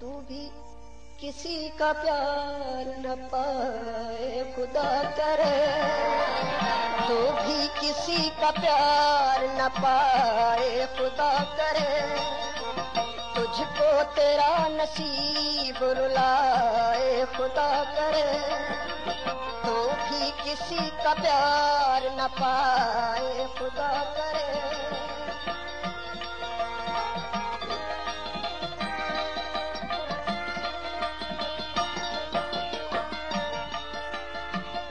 तू भी किसी का प्यार न पाए खुदा करे, तू भी किसी का प्यार न पाए खुदा करे, तुझको तेरा नसीब रुलाए खुदा करे, तू भी किसी का प्यार न पाए खुदा करे।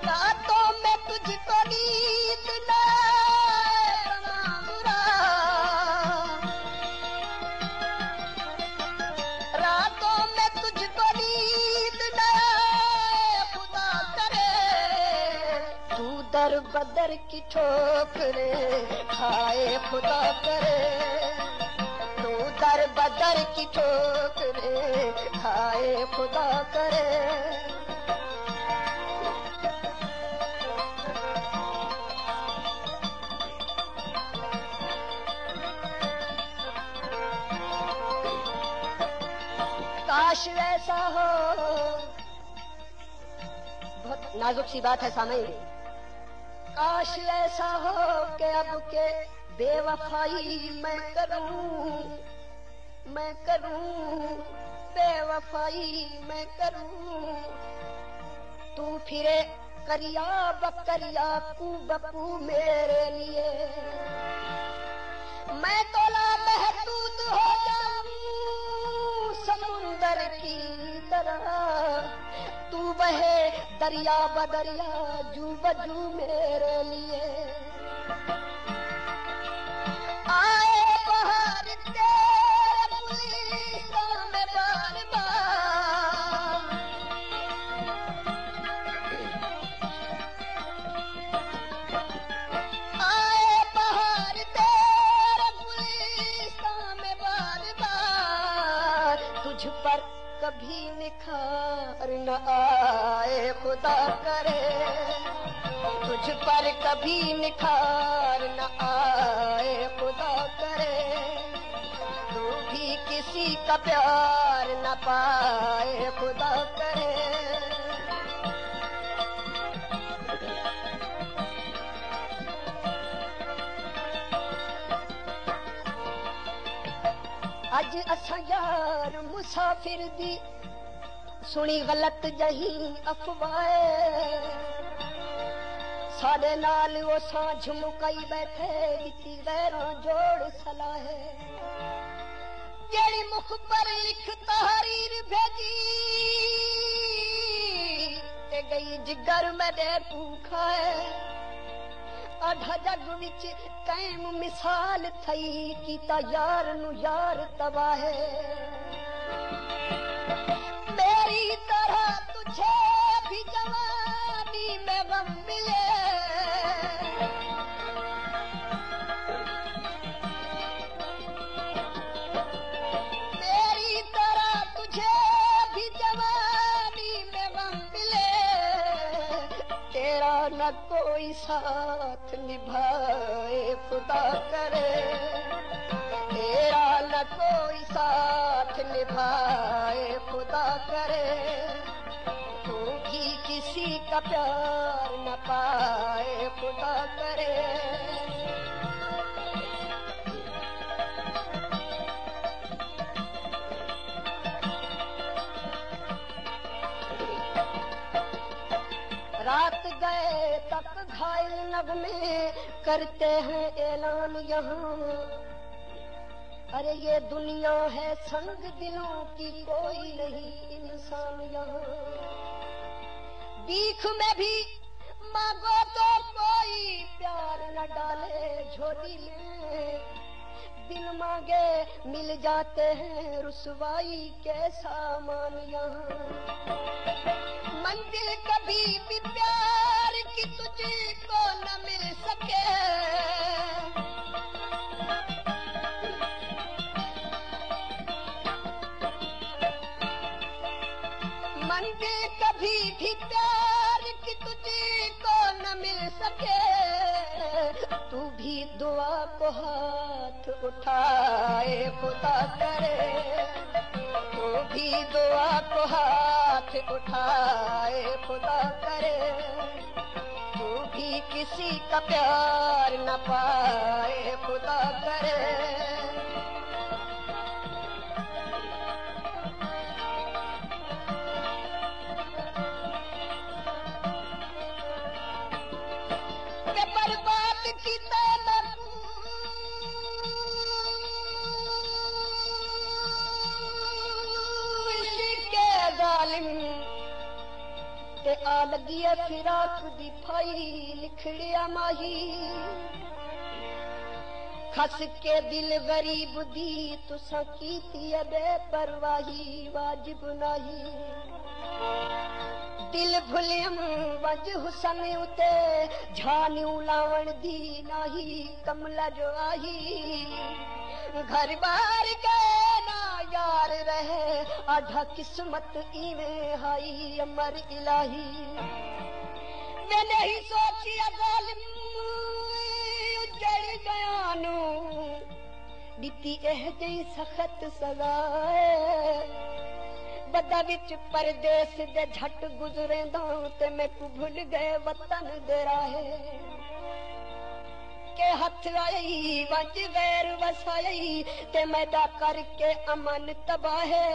रातों में तुझको नींद न आए, रातों में तुझको नींद न आए खुदा करे, तू दर बदर की ठोकरें खाए खुदा करे, तू दर बदर की ठोकरें खाए खुदा करे। काश वैसा हो, बहुत नाजुक सी बात है सामने, काश ऐसा हो कि अब के बेवफाई मैं करूं, बेवफाई मैं करूं, तू फिरे करिया बकरिया कू बकू मेरे लिए, मैं तोला महदूद हो जाऊं समुंदर की तरह, तू बहे दरिया बदरिया जू बजू मेरे लिए, आए बहार तेरे गुलिस्तान में बार बार, आए बहार तेरे गुलिस्तान में बार बार, तुझ पर कभी निखार न आए खुदा करे, तुझ पर कभी निखार न आए खुदा करे, तू भी किसी का प्यार न पाए खुदा करे। अज असा यार मुसाफिर दी सुनी गलत जही अफवाह, साडे नाल वो सांझ मुकई बैठे इती गैरां जोड़ सलाह, जेड़ी मुख पर लिख तहरीर भेजी ते गई जिगर में दे भूखा है, आधा जग विच कायम मिसाल थई कीता यार नु यार तबाह है, मेरी तरह तुझे भी जवानी में गम मिले, मेरी तरह तुझे भी जवानी में गम मिले, तेरा न कोई साथ निभाए खुदा करे, तेरा न कोई साथ निभाए खुदा करे, तू भी किसी का प्यार न पाए खुदा करे। रात गए तक घायल नगमे करते हैं ऐलान यहाँ, अरे ये दुनिया है संग दिलों की कोई नहीं इंसान यहाँ, भीख में भी मांगो तो कोई प्यार न डाले झोली में, बिन मांगे मिल जाते हैं रुसवाई के सामान यहाँ, मंजिल कभी भी प्यार की तुझको न मिल सके, मंजिल कभी भी प्यार की तुझको न मिल सके, तू भी दुआ को हाथ उठाए खुदा करे, तू भी दुआ को हाथ उठाए खुदा करे, तू भी किसी का प्यार न पाए खुदा करे। बर्बाद की के जालिम ते आ लगी है फिराक दी फाई लिखड़िया माही, खस के दिल गरीब दी तुसा कीती है बेपरवाही वाजिब नाही। दिल भुलियम वज हुसन उते झानियूं लावण दी नाही, कमला जो आही घर बार के ना यार रहे आधा किस्मत इवें हाई अमर इलाही। मैं नहीं सोचिया जालिम उजड़ गयानू नीति एह जई सख्त सजा बदा विच परदेस दे झट गुजरेंदा ते मैं को भूल गए वतन दे राहे के हथ आई वज गैर वसाई ते मैदा करके अमन तबाहे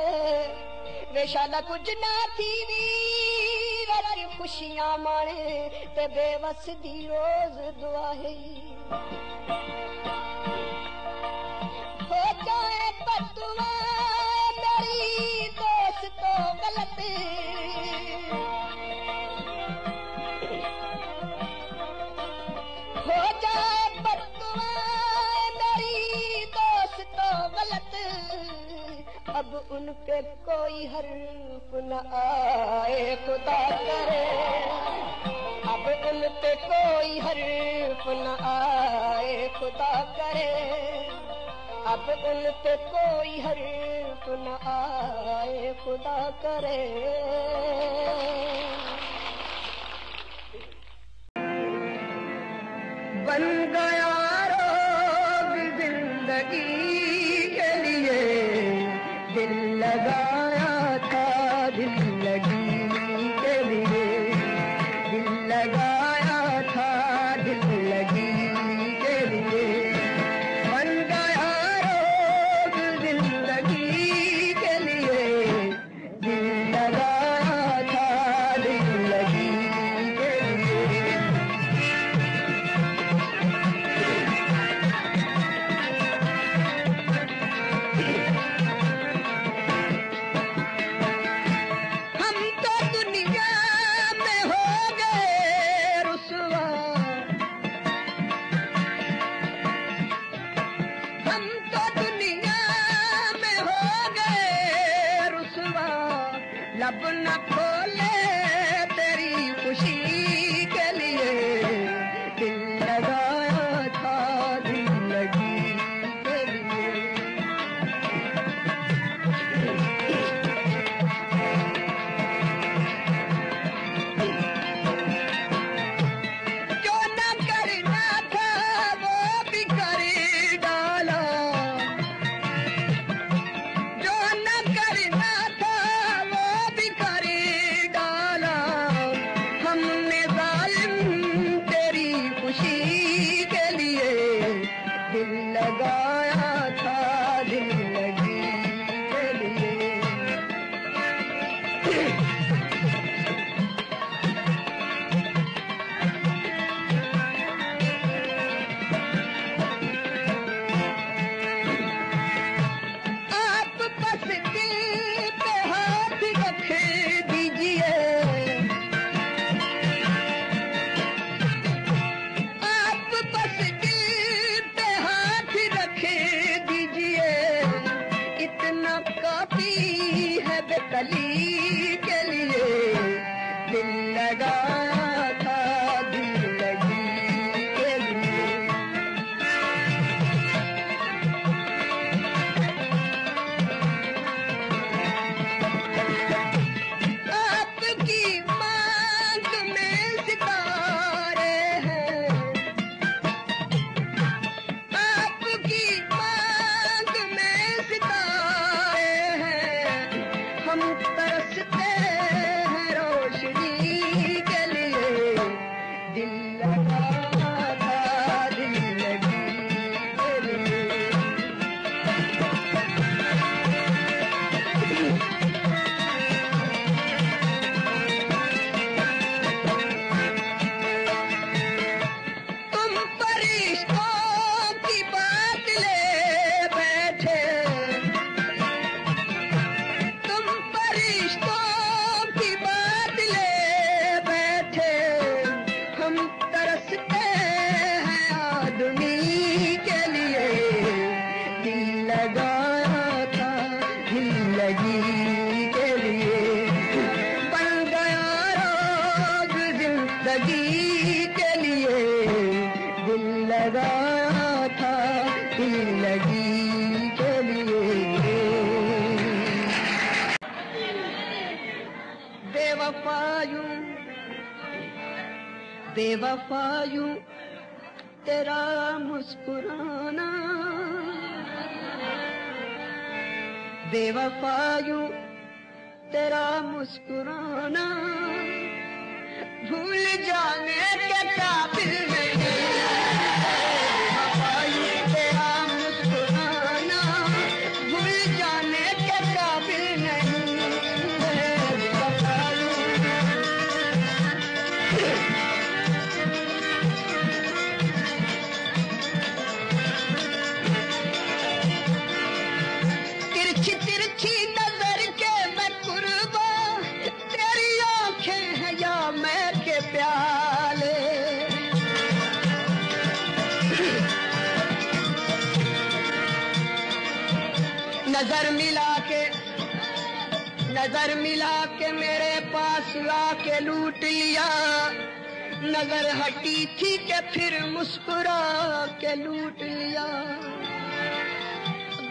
वेशाला कुछ ना थी वीर खुशियां माणे ते बेवस दी रोज दुआहे हो जाए पतवा मेरी दोस्त तो गलत हो जाए पतवा मेरी दोस्त तो गलत अब उन पे कोई हर्फ न आए खुदा करे अब उन पे कोई हर्फ न आए खुदा करे अब उन पे कोई हर्फ न आए खुदा करे। बन गया रोग जिंदगी के लिए दिल लगाया था दिल लगी के लिए दिल लगाया था दिल लगी के लिए बन गया रोग जिंदगी के लिए दिल लगाया था दिल लगी के लिए हम तो दुनिया में हो गए रुसवा हम तो दुनिया में हो गए रुसवा लब न खोले तेरी खुशी के लिए दिल लगाया था दिल लगी के लिए जो न करना था वो भी कर डाला जो न करना था वो भी कर डाला हमने जालिम तेरी खुशी के लिए दिल लगाया था दिल लगी के लिए आप बस दिल पे हाथ रख दीजिए आप बस दिल पे हाथ रख दीजिए इतना काफी है बेकली के लिए दिल लगाया था दिल लगी के लिए आपकी मांग में सितारे हैं आपकी मांग में सितारे हैं रिश्तों की बात ले बैठे हम तरसते हैं आदमी के लिए। दिल लगाया था दिल लगी के लिए, बन गया रोग जिंदगी के लिए। दिल लगाया था दिल लगी के लिए। बेवफायूं तेरा मुस्कुराना, बेवफायूं तेरा मुस्कुराना भूल जाने के काबिल नहीं। बेवफायूं तेरा मुस्कुराना भूल जाने के काबिल नहीं। नजर मिला के मेरे पास आके लूट लिया। नजर हटी थी कि फिर मुस्कुरा के लूट लिया।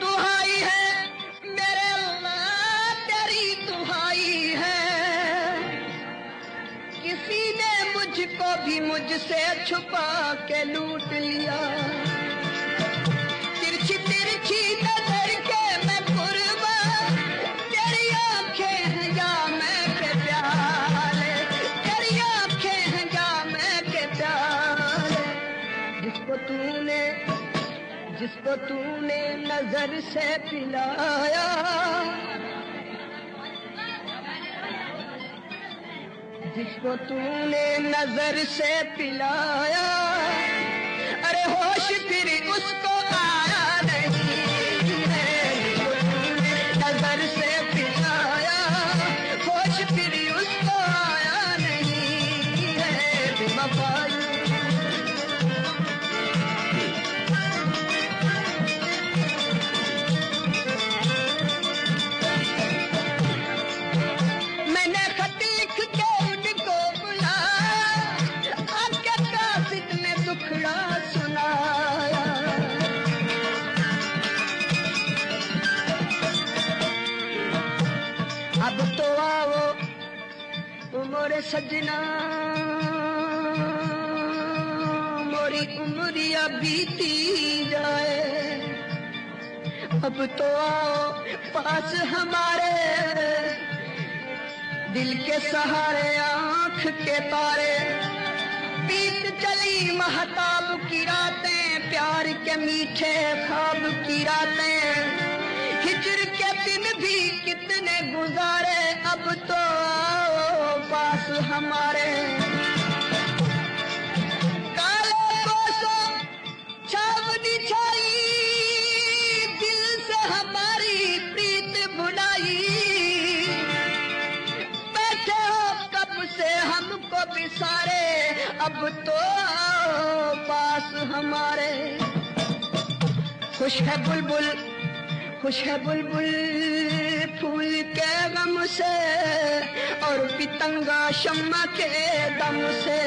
दुहाई है मेरे अल्लाह तेरी दुहाई है, किसी ने मुझको भी मुझसे छुपा के लूट लिया। तिरछी तिरछी नजर के मैं कुर्बा, तेरी आंखें हैं या मैं के प्याले, तेरी आंखें हैं या मैं के प्याले। जिसको तूने नजर से पिलाया, जिसको तूने नजर से पिलाया, अरे होश फिर उसको आया नहीं है। जिसको तूने नजर से पिलाया, होश फिर उसको आया नहीं है। बेवफाई मोरे सजना, मोरी उम्रिया बीती जाए। अब तो आओ पास हमारे, दिल के सहारे आंख के तारे। बीत चली महताब की रातें, प्यार के मीठे ख्वाब की रातें। हिजर के दिन भी कितने गुजारे, अब तो आओ पास हमारे। काले कोसों छावनी छाई, दिल से हमारी प्रीत बुलाई। बैठे हो कब से हमको बिसारे, अब तो आओ पास हमारे। खुश है बुलबुल, खुश है बुलबुल फूल के गम से, और पितंगा शम्मा के दम से।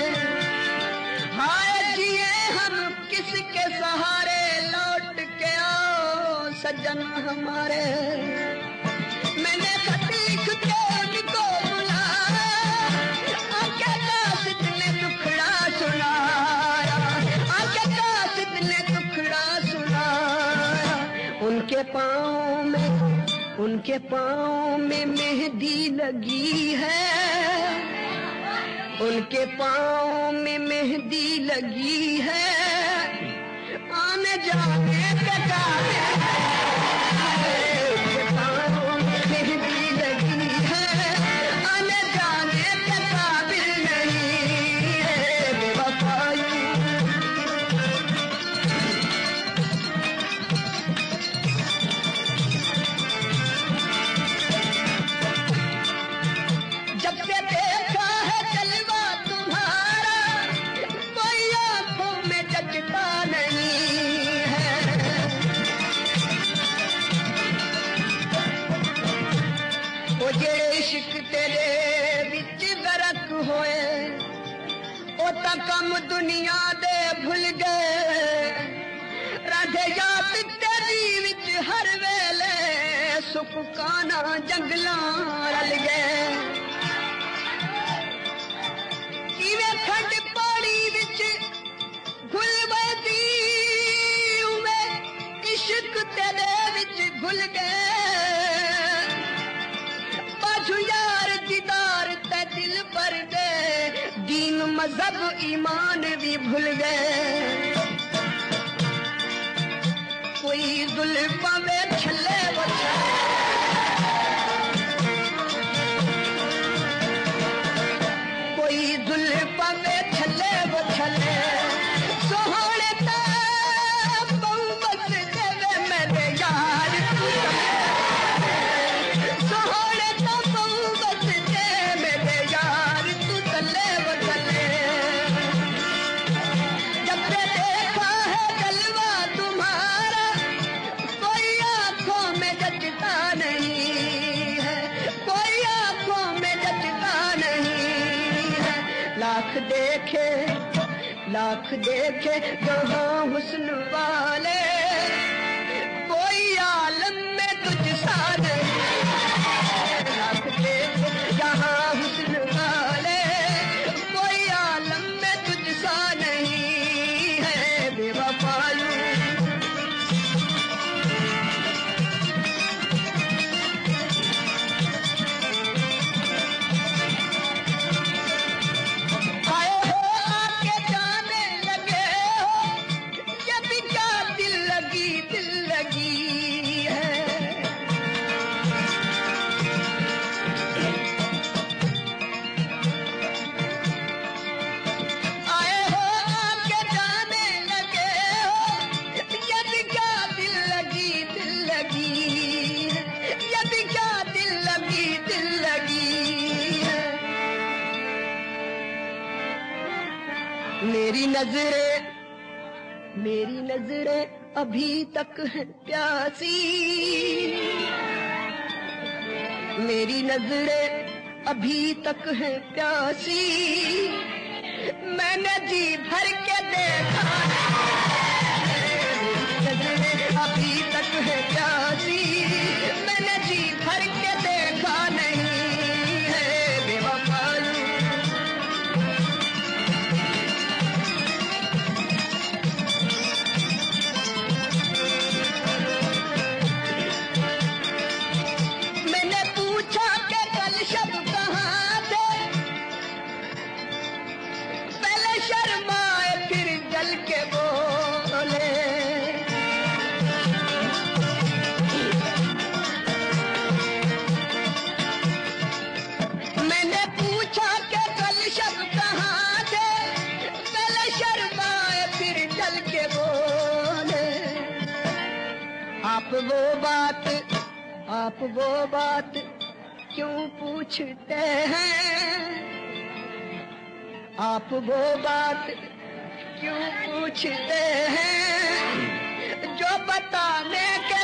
हाय जिए हम किसके सहारे, लौट के आओ सजन हमारे। मैंने खत लिख के उनको बुलाया, आंखें कासिद ने दुखड़ा सुनाया, आंखें कासिद ने दुखड़ा सुनाया। उनके पाँव में मेहंदी लगी है, उनके पाँव में मेहंदी लगी है। आने जाने के काबिल है, उनके पाँव में मेहंदी लगी है। आने जाने के काबिल नहीं है। बेवफाई ओ जेड़े इश्क तेरे विच गरक होए ओ तां कम दुनिया दे भुल गए राधे याद तेरी विच हर वेले सुख काना जंगलां रल गए किवें खंड पानी विच घुल वदी उवे इश्क तेरे विच घुल गए बाजू यार दीदार ते दिल पर दे दीन मजहब ईमान भी भूल गए कोई जुल्फां में छले वो कोई जुल्फां में छले वो छले सोहणे ता बहु बस देवे मेरे यार सोहणे ता बहु बस दे मेरे यार तू तले वो तले जब से देखा है जलवा तुम्हारा कोई आंखों में जचता नहीं है कोई आंखों में जचता नहीं है लाख देखे जहाँ हुस्न वाले कोई आलम में तुझ सा नहीं लाख देखे जहाँ हुस्न वाले कोई आलम में तुझ सा नहीं है बेवफालू आए हो आके जाने लगे हो ये भी क्या दिल लगी है आए हो आके जाने लगे हो ये भी क्या दिल लगी है ये भी क्या दिल लगी है मेरी नजरें अभी तक है प्यासी मेरी नजरें अभी तक है प्यासी मैंने जी भर के देखा मेरी नजरें अभी तक है प्यासी मैंने जी भर के देखा नहीं है बेवफालू मैंने पूछा कि कल शब कहाँ थे पहले शर्माए फिर जल के बोले मैंने पूछा कि कल शब कहाँ थे पहले शर्माए फिर जल के बोले आप वो बात क्यों पूछते हैं आप वो बात क्यों पूछते हैं जो बताने के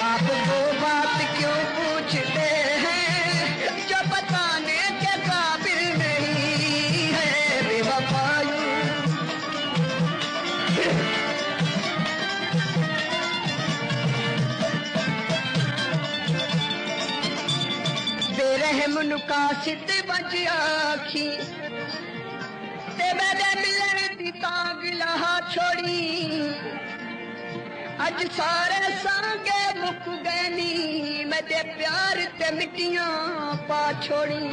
आप वो बात क्यों पूछते हैं जो बताने के काबिल नहीं है बेवफालू बेरहम नुकासित बज आखी ते मेरे मिलन दी तांग लहा छोड़ी अज सारे सांगे मुक गए नी मेरे प्यार ते मिट्टियां पा छोड़ी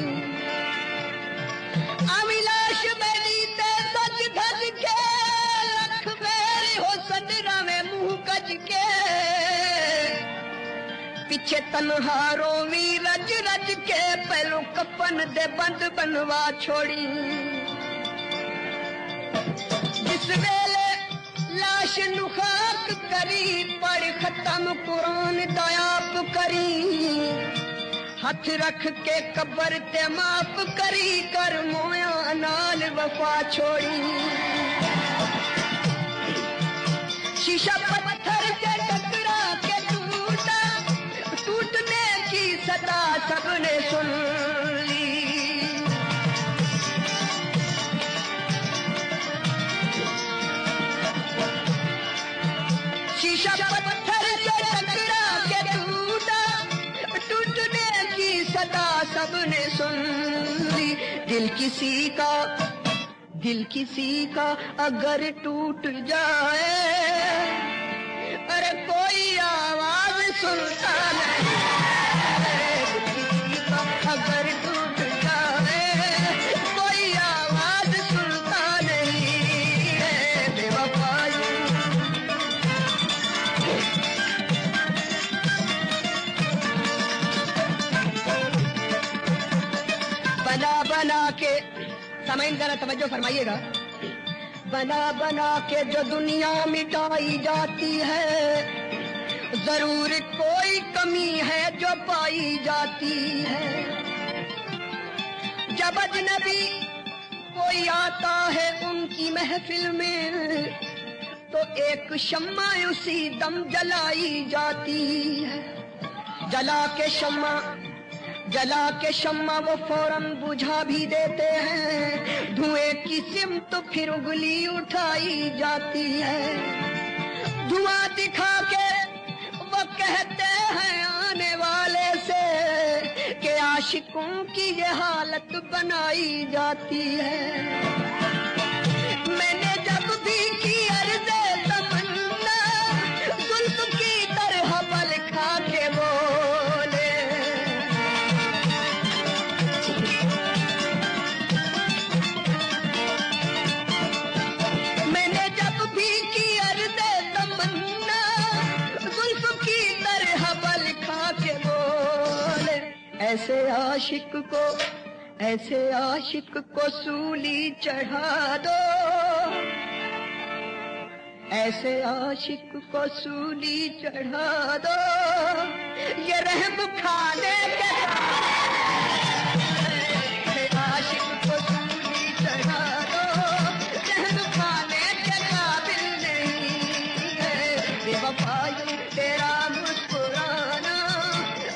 अविलाश मेरी ते सज धज के लख मेरी हो सदरा में मुंह कज के पीछे तन्हारों भी रज रज के पहलू कपन दे बंद बनवा छोड़ी जिस वेले लाश नु खाक करी पढ़ खत्म कुरान दयाप करी हथ रख के कबर ते माफ करी कर मोया नाल वफा छोड़ी शीशा पत्थर के टकरा के तू सबने सुन ली। दिल किसी का अगर टूट जाए, अरे कोई आवाज सुनता नहीं। किसी का अगर टूट जाए, कोई आवाज सुनता नहीं है। बेवफाई बना के, सामईन जरा तवज्जो फरमाइएगा, बना के जो दुनिया मिटाई जाती है, जरूर कोई कमी है जो पाई जाती है। जब अजनबी कोई आता है उनकी महफिल में, तो एक शम्मा उसी दम जलाई जाती है। जला के शम्मा वो फौरन बुझा भी देते हैं। धुएं की सिमत फिर उंगली उठाई जाती है। धुआं दिखा के वो कहते हैं आने वाले से कि आशिकों की ये हालत बनाई जाती है। मैंने जब भी की अर्ज़े तमन्ना, जुल्फ की तरह बल खा के बोले, ऐसे आशिक को सूली चढ़ा दो, ऐसे आशिक को सूली चढ़ा दो। ये रहम खाने के आशिक को सूली चढ़ा दो, रहम खाने के काबिल नहीं है। बेवफाई तेरा मुस्कुराना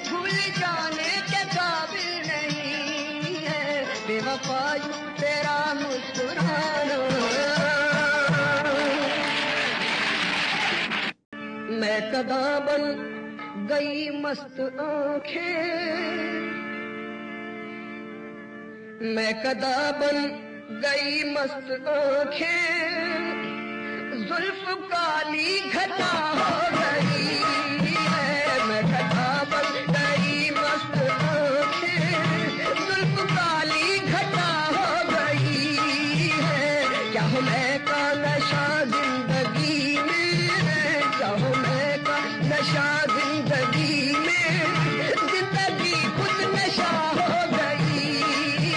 भूल जाने के काबिल नहीं है। बेवफाई तेरा मुस्कुराना। मैं कदा बन गई मस्त आंखें, मैं कदा बन गई मस्त आंखें, जुल्फ काली घटा हो गई है। मैं कदा बन गई मस्त आंखें, जुल्फ काली घटा हो गई है। क्या हो मैं का नशा जिंदगी में, क्या हो मैं का नशा जिंदगी में, जिंदगी खुद नशा हो गई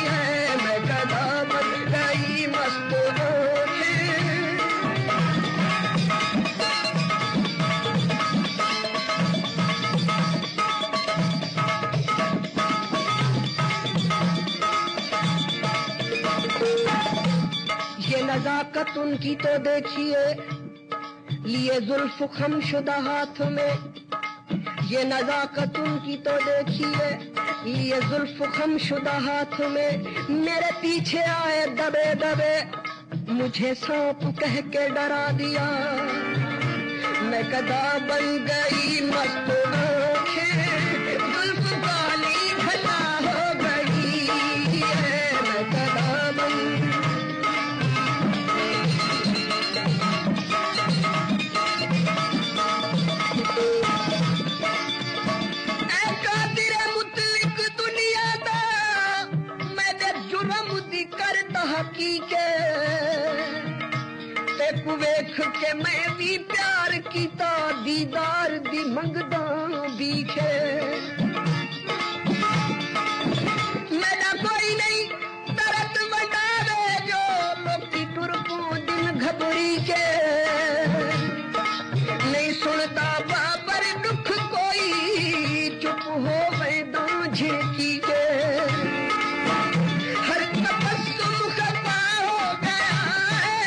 है। मैं कदा बन गई मस्त आंखें। ये नजाकत उनकी तो देखिए, लिए जुल्फ खमशुदा हाथ में। ये नजाकत उनकी तो देखिए, लिए जुल्फ खमशुदा हाथ में। मेरे पीछे आए दबे दबे, मुझे सांप कह के डरा दिया। मैं कदा बन गई मस्त आंखें, जुल्फ काली घटा हो गई है। मैं कदा बन वेख के मैं भी प्यार कीता, दीदार दी मंगदा बीखे। मेरा कोई नहीं दर्द वटावे, जो लोकी टुरको दिन घबरी के। नहीं सुनता बाबर दुख कोई, चुप हो गए दो झेकी के। हर तबस्सुम खफा हो गया है,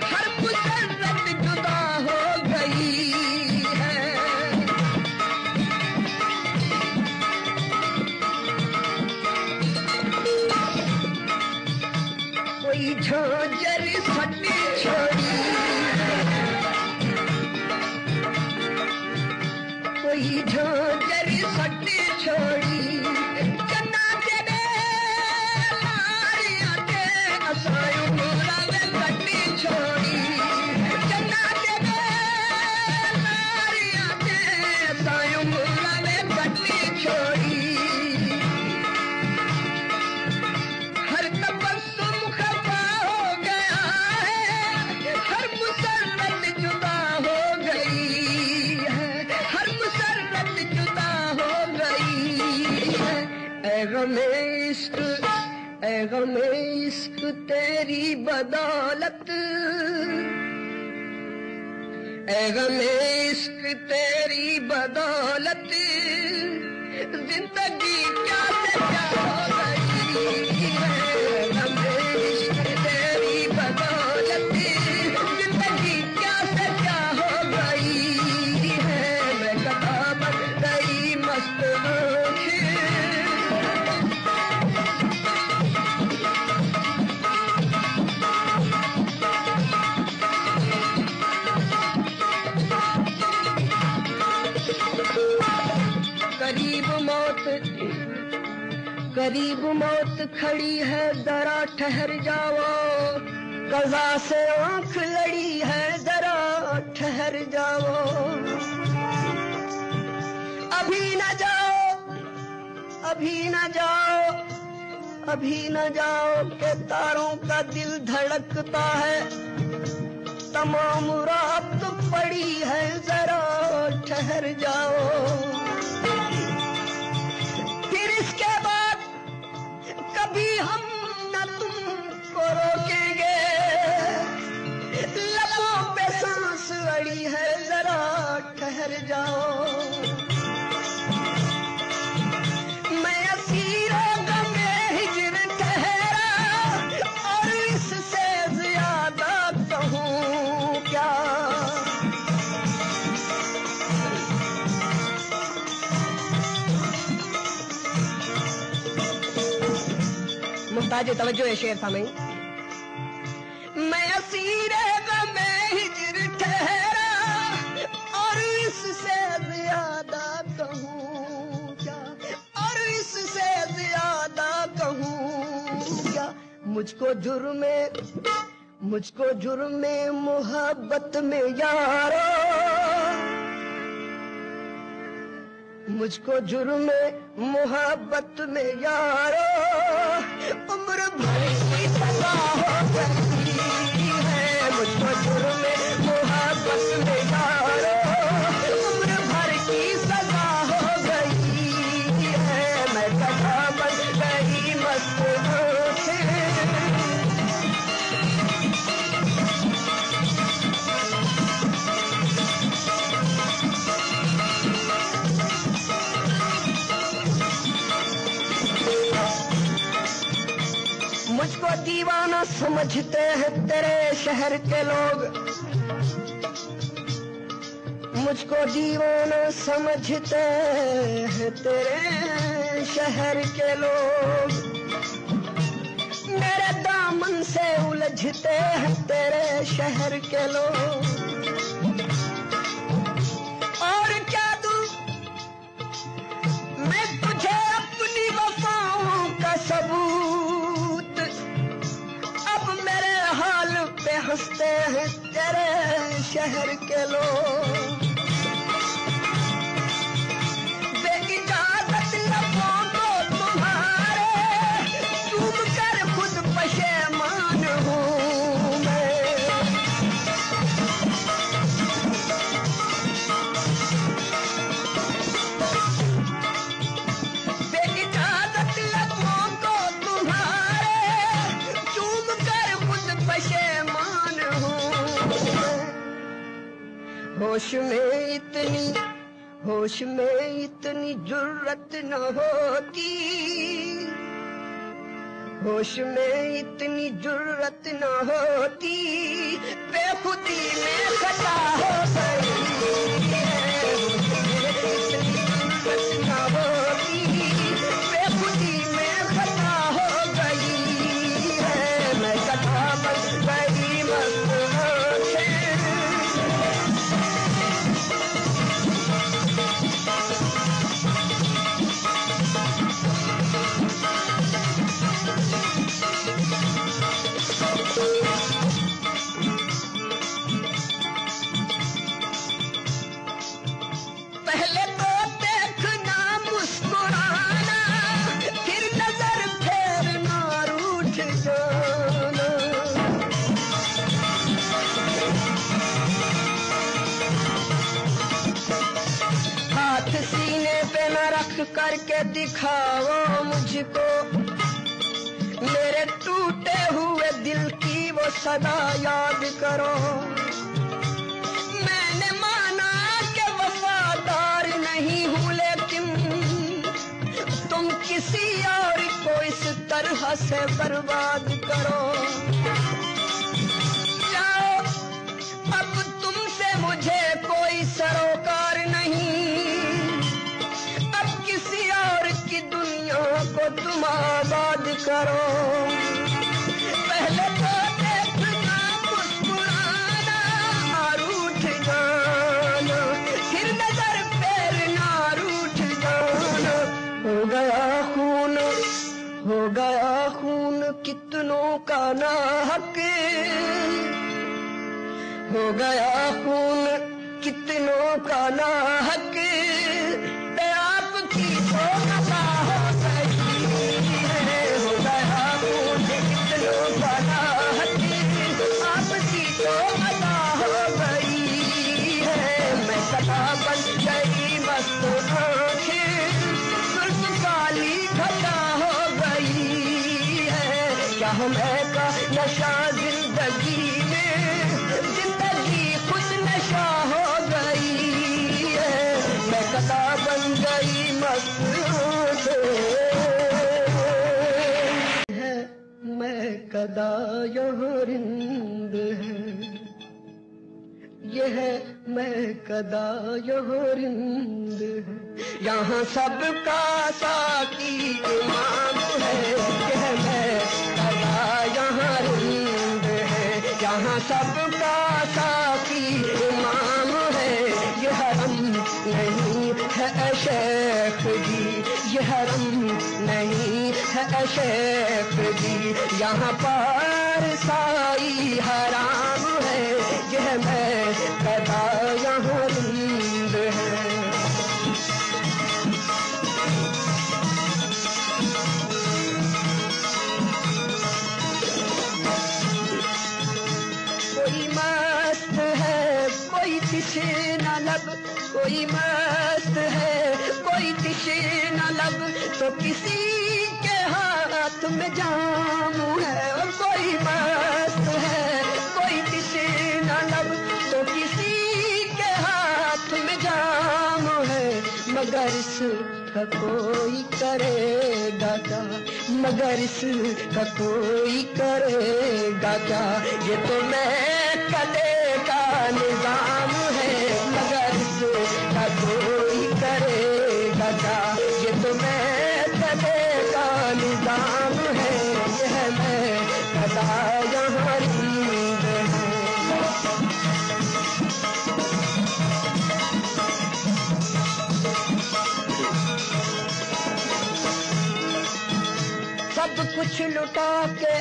हर मुसर्रत जुदा हो गई है। कोई झांझर सटी छोड़ी, कोई झांझर सटी छोड़ी, चन्ना गमे इश्क, ऐ गमे इश्क तेरी बदौलत, ऐ गमे इश्क तेरी बदौलत, जिंदगी क्या से क्या हो गई है। गमे इश्क तेरी बदौलत, जिंदगी क्या से क्या हो गई है। मैं कथा बन गई मस्त करीब मौत खड़ी है, जरा ठहर जाओ। कज़ा से आंख लड़ी है, जरा ठहर जाओ। अभी न जाओ, अभी न जाओ, अभी न जाओ के तारों का दिल धड़कता है। तमाम रात पड़ी है, जरा ठहर जाओ। फिर इसके बाद कभी हम न तुमको रोकेंगे। लबों पे सांस अड़ी है, जरा ठहर जाओ। मैं असीरो गमे हिज्र ठहरा, और इससे ज्यादा कहूँ क्या। मुहताज तवज्जो है शेर सामईन। मैं असीरे गमे हिज्र ठहरा, और इससे ज्यादा कहूँ क्या, और इससे ज्यादा कहूँ क्या। मुझको जुर्मे मोहब्बत में यारो, मुझको जुर्मे मोहब्बत में यारो, उम्र भर की सजा हो गई है। मुझको जुर्मे मोहब्बत में यारो, उम्र भर की सजा हो गई है। मैं कथा बन गई मस्त मुझको दीवाना समझते हैं तेरे शहर के लोग, मुझको दीवाना समझते हैं तेरे शहर के लोग। मेरे दामन से उलझते हैं तेरे शहर के लोग। और क्या दूं मैं तुझे अपनी वफाओं का सबूत, अब मेरे हाल पे हंसते हैं तेरे शहर के लोग। बेइजाजत लबों को तुम्हारे चूम कर खुद पशेमान हूँ मैं। बेइजाजत लबों को तुम्हारे चूम कर खुद पशेमान हूँ मैं। होश में इतनी जुर्रत न होती, होश में इतनी जुर्रत न होती, बेखुदी में खता हो गई है। होश में इतनी जुर्रत न होती, बेखुदी में खता हो गई है। मैं कथा बन गई मस्त पहले तो देखना मुस्कुराना, फिर नजर फेरना रूठ जाना। हाथ सीने पे न रख करके दिखाओ मुझको, मेरे टूटे हुए दिल की वो सदा याद करो। मैंने माना कि वफादार नहीं हूँ, लेकिन तुम किसी और को इस तरह से बर्बाद करो। जाओ, अब तुमसे मुझे कोई सरोकार नहीं, अब किसी और की दुनिया को तुम आबाद करो। पहले तो देखना मुस्कुराना और उठ जाना, फिर नजर फेरना और उठ जाना। हो गया खून कितनों का नाहक, हो गया खून कितनों का नाहक, आपकी तो खता हो गई है। हो गया खून कितनों का नाहक, आपकी तो खता हो गई है। मैं सदा बन गई मस्त आंखें, सुर्ख काली घटा हो गई है। क्या मैं का नशा जिंदगी में, जिंदगी खुद नशा हो गई है। मैं कदा बन गई मस्त है, मैं कदा यहाँ रिंद है, यह मैं कदा यहाँ रिंद है। यहाँ सबका साकी इमाम है, यह मैं कदा यहाँ रिंद है। यहाँ सबका साकी इमाम है, यह हरम नहीं है शेख जी, यह हरम नहीं है शेख जी। यहाँ पर साई हराम है, यह मैं कदा यहाँ रिंद है। कोई मस्त है कोई तिसे न लब, कोई मस्त है कोई तिसे न लब, तो किसी के हाथ में जाम है। और कोई मस्त है कोई तिसे न लब, तो किसी के हाथ में जाम है। मगर इसका कोई करेगा क्या, मगर इसका कोई करेगा क्या, ये तो मैं कदे का निजाम है। मगर इसका कोई करेगा क्या, ये तो मैं कदे का निजाम है। यह मैं कदा यहाँ रिंद है। सब कुछ लुटा के,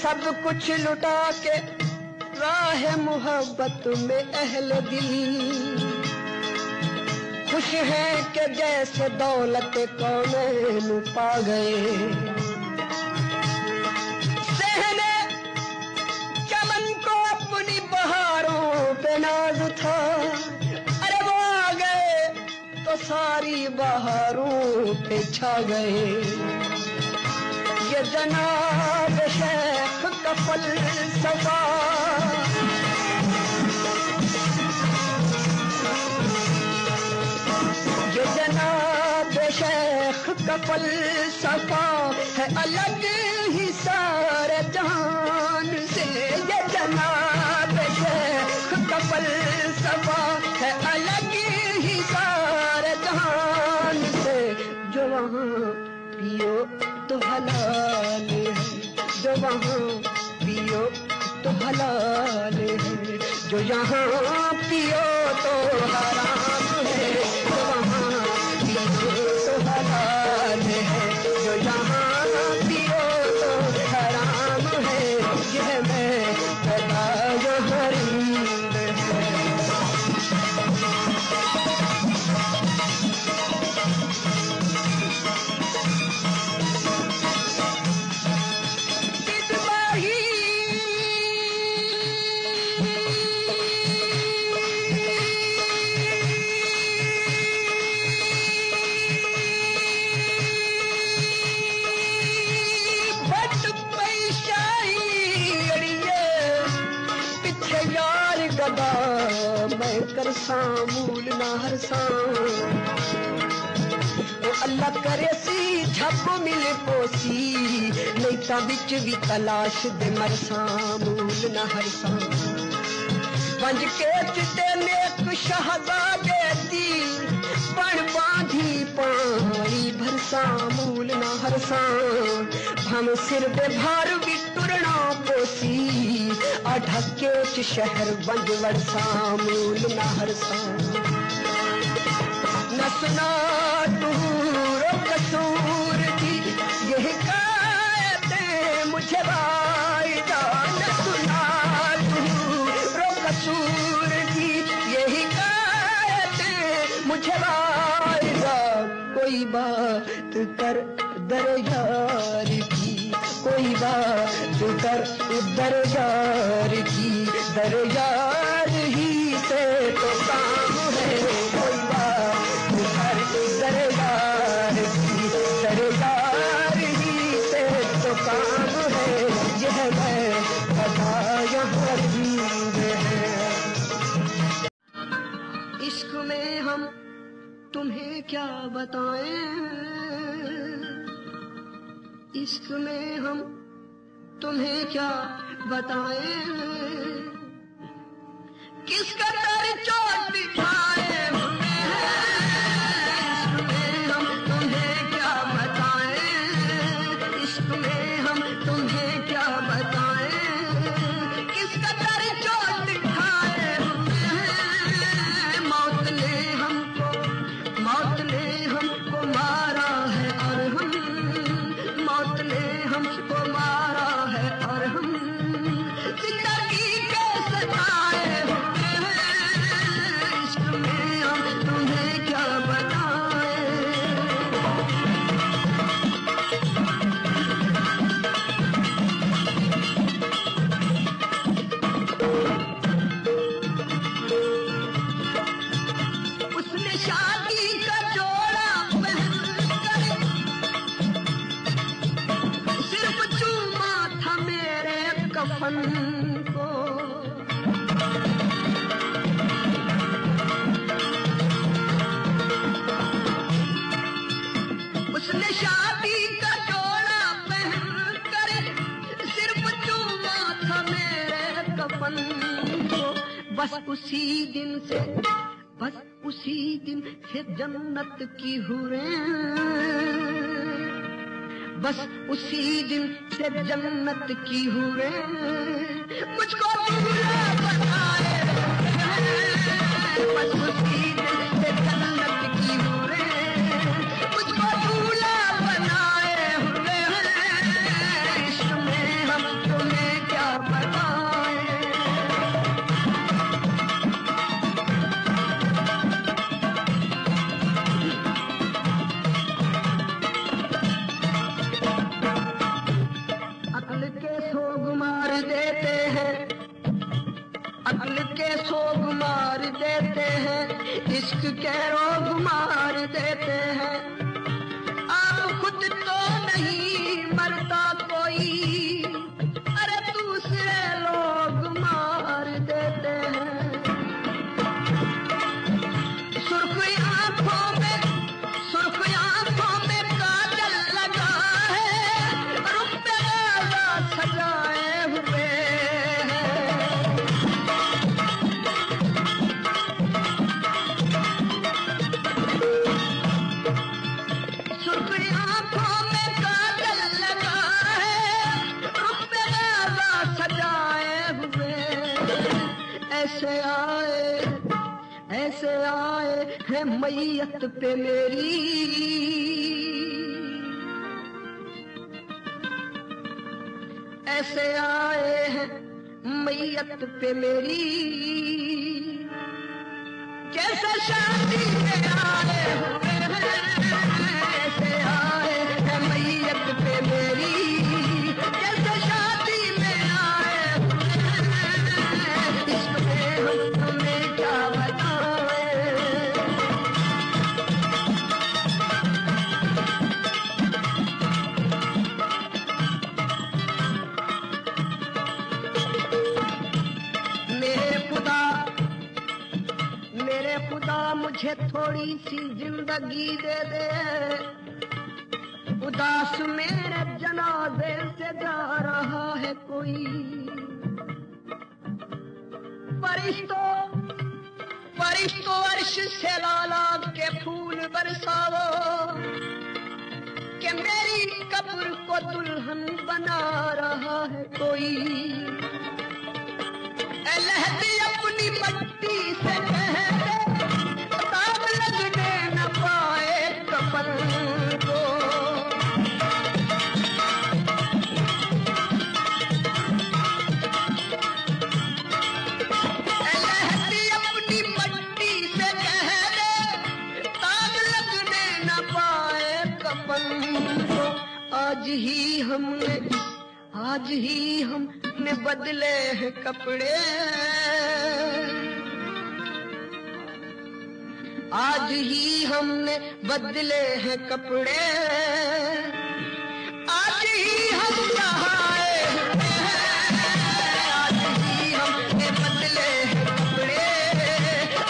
सब कुछ लुटा के राह मोहब्बत में अहले दिल खुश हैं कि जैसे दौलत कौनैन पा गए। सहने चमन को अपनी बहारों पे नाज था, अरे वो आ गए तो सारी बहारों पे छा गए। ये जनाब शेख का फलसफा, ये जनाब शेख का फलसफा है अलग ही सारे जहान से। ये जनाब शेख का फलसफा है अलग ही सारे जहान से। जो वहाँ पियो तो हलाल है, जो वहाँ पियो तो हलाल है, जो यहाँ पियो तो हराम है। जो वहाँ पियो तो हलाल है, जो यहाँ पियो तो हराम है। यह मैं कदा यहाँ रिंद है। सामूल ना हरसा अल्लाह करे सी झप मिल पोसी नहीं ता बिच भी तलाश दे मरसा मूल ना हरसा पंज के चिते नेक शहजादे दी बण बांधी पानी भरसा मूल ना हरसा हम सिर दे भार भी टुरना पोसी आ ढके च शहर वंज वरसा मूल ना हरसा न सुना तू रो कसूर की ये हिकायतें मुझे वायदा न सुना तू रो कसूर की ये हिकायतें मुझे वायदा कोई बात कर दर यार की कोई बात कर दर यार की दर यार ही से तो काम है कोई बात कर दर यार की दर यार ही से तो काम है यह मैं पता यहाँ है इश्क में हम तुम्हें क्या बताएं इश्क में हम तुम्हें क्या बताएं किस कदर चोट दिखाए हुए हैं इश्क में हम तुम्हें क्या बताएं इश्क में हम तुम्हें क्या बताएं किस कदर चोट दिखाए हुए हैं मौत ने हमको मारा है और हम मौत ने हमको मारा है और हम जिंदगी के सताए हुए हैं इश्क में हम तुम्हें क्या बताएं उसने शादी का जोड़ा पहन कर सिर्फ चूमा था मेरे कफन को उसने शादी का जोड़ा पहन कर सिर्फ चूमा था मेरे कफन को बस उसी दिन से जन्नत की हुरें बस उसी दिन से जन्नत की हुरें मुझको दूल्हा बनाए बस उसी दिन से जन्नत की हुरें मुझको दूल्हा बनाए हुए इश्क में हम तुम्हें क्या बताएं अक्ल के सोग मार देते हैं अक्ल के सोग मार देते हैं इश्क के रोग मार देते हैं आप खुद तो नहीं मरता कोई अरे दूसरे लोग मार देते हैं सुर्ख आंखों में काजल लगा है रुख पे गाला सजाए हुए सुर्ख आंखों में काजल लगा है रुख पे गाला सजाए हुए ऐसे आए हैं मैयत पे मेरी ऐसे आए हैं मैयत पे मेरी जैसे शादी में आए हुए हैं ऐसे आए हैं मैयत पे मेरी जैसे शादी में आए हुए हैं इश्क में हम तुम्हें क्या बताएं मुझे थोड़ी सी जिंदगी दे दे, उदास मेरे जनाजे से जा रहा है कोई। फरिश्तों अर्श से लाला के फूल बरसाओ कि मेरी कब्र को दुल्हन बना रहा है कोई। लहदी अपनी मट्टी से कह दे, दाग लगने न पाए कफन को। लहदी अपनी मट्टी से कह दे, दाग लगने न पाए कफन को। आज ही हमने बदले हैं कपड़े, आज ही हमने बदले हैं कपड़े, आज ही हम नहाए हैं, आज ही हमने बदले हैं कपड़े,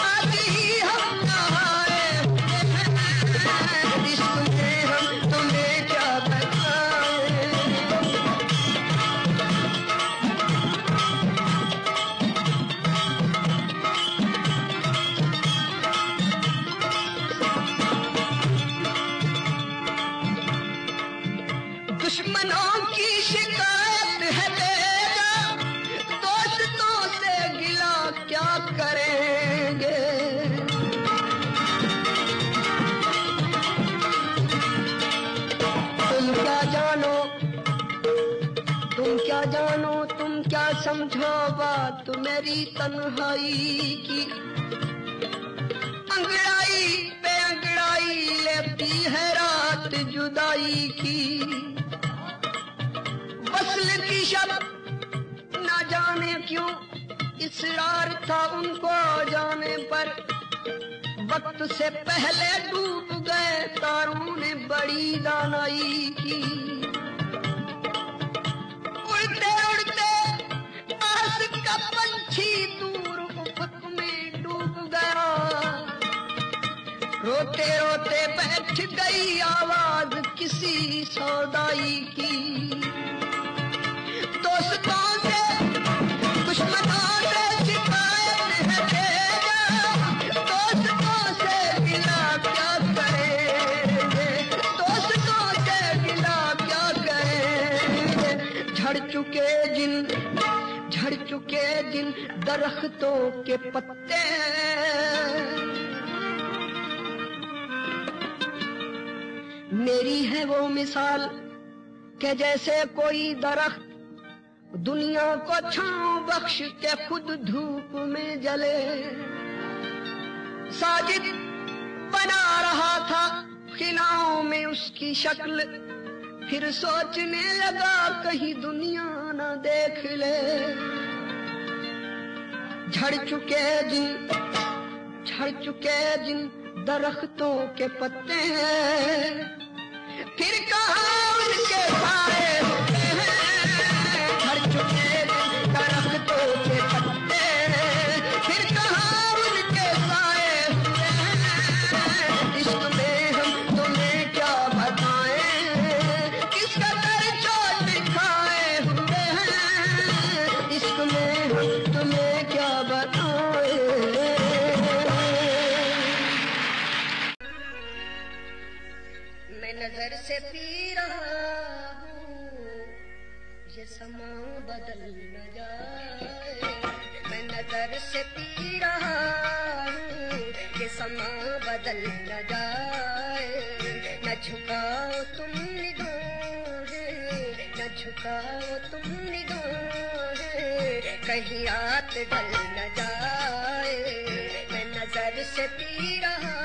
आज ही हम नहाए हैं। इश्क में हम तुम्हें क्या बताएं, दुश्मनों की शिकायत है तेरा, दोस्तों से गिला क्या करेंगे। तुम क्या समझो बात मेरी तन्हाई की। अंगड़ाई पे अंगड़ाई लेती है रात जुदाई की। वस्ल की शब न जाने क्यों इसरार था उनको जाने पर, वक्त से पहले डूब गए तारों ने बड़ी दानाई की। उड़ते उड़ते आस का पंछी दूर उफक में डूब गया, रोते रोते बैठ गई आवाज किसी सौदाई की। दोस्तों से दुश्मनों से शिकायत है तेरा, दोस्तों से गिला क्या करेंगे, दोस्तों से गिला क्या करेंगे। झड़ चुके जिन दरख्तों के पत्ते, मेरी है वो मिसाल के जैसे कोई दरख्त दुनिया को छांव बख्श के खुद धूप में जले। साजिद बना रहा था खिलाओं में उसकी शक्ल, फिर सोचने लगा कहीं दुनिया न देख ले। झड़ चुके जिन दरख्तों के पत्ते हैं, फिर कहाँ उनके साए होते हैं। झड़ चुके दरख्तों के पत्ते, फिर कहाँ उनके साए हुए हैं। इश्क में हम तुम्हें क्या बताएं, किसका कर चोट खाए हुए हैं। इश्क में हम तुम्हें क्या बताएं। मैं नजर से पी रहा हूँ, ये समा बदल न जाए। मैं नजर से पी रहा हूँ, ये समा बदल न जाए। न झुकाओ तुम निगाहें, न झुकाओ तुम निगाहें, कहीं रात ढल न जाए। मैं नजर से पी रहा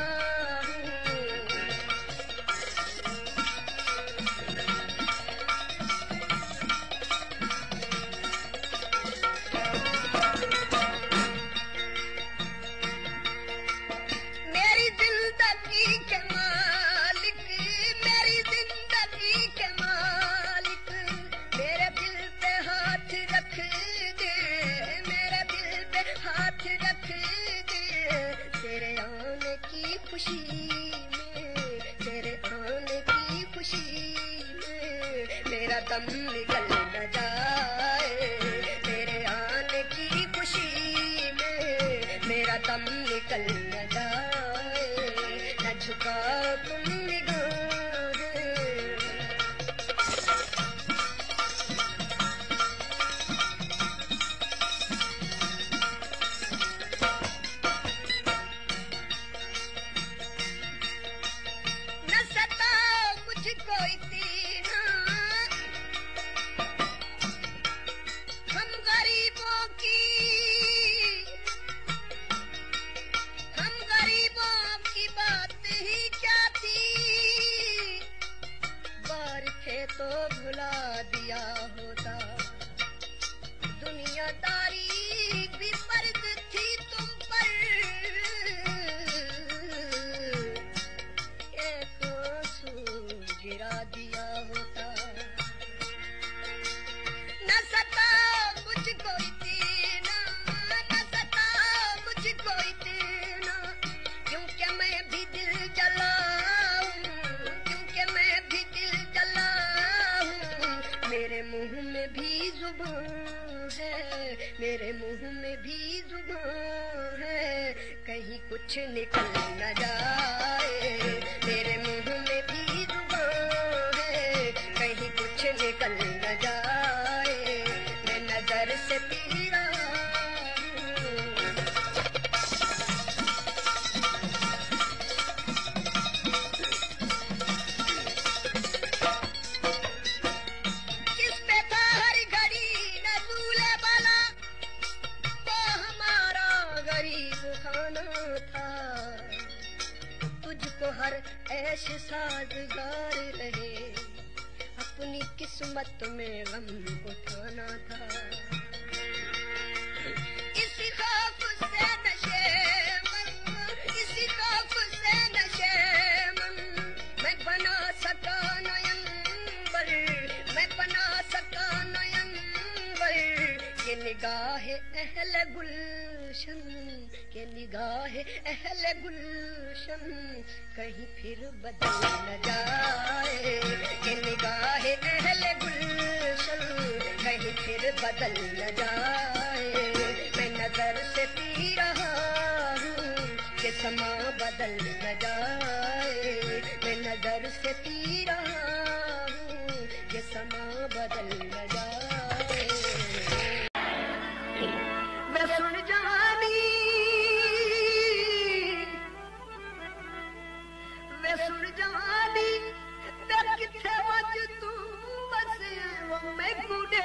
खुशी में, तेरे आने की खुशी में मेरा दम निकल न जाए। तेरे आने की खुशी में मेरा दम निकल न जाए। न झुका तुम निगाह तो भुला दिया होता। दुनियादारी भी फर्ज थी तुम पर, एक आंसू गिरा दिया होता। न सता मुझको इतना, न सता मुझको इतना, क्योंकि मैं भी दिल जलाऊं, क्योंकि मैं भी दिल जलाऊं। मेरे मुंह में भी जुबान है, मेरे मुंह में भी जुबान है, कहीं कुछ निकल न जाए। मेरे मुंह में भी जुबान है, कहीं कुछ निकल न जाए। मैं नजर से पी रहा हूँ। तुझको हर ऐसे साजगार रहे, अपनी किस्मत में गम उठाना था। इसी खौफ से नशेमन, इसी खौफ से नशेमन, मैं बना सका नयनवर, मैं बना सका नयनवर। ये निगाह अहले गुलशन, के निगाह अहले गुलशन, कहीं फिर बदल न जाए। के निगाह अहले गुलशन, कहीं फिर बदल न जाए। मैं नजर से पी रहा हूँ कि समा बदल न जाए। मैं नजर से पी रहा हूँ कि समा बदल न जाए। मैं सुन जवानी, मैं सुन जवानी, मैं किथे वज तू बस, वो मैं गुडे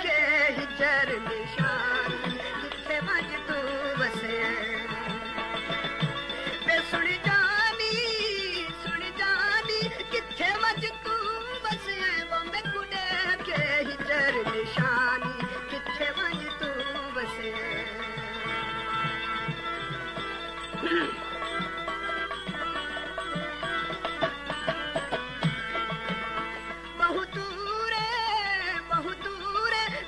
के हिजर निशान, किथे वज तू बस। मैं सुन जानी, किथे वज तू बस, वो मैं गुडे के हिजर निशानी, किथे वज तू बस। बहुत दूर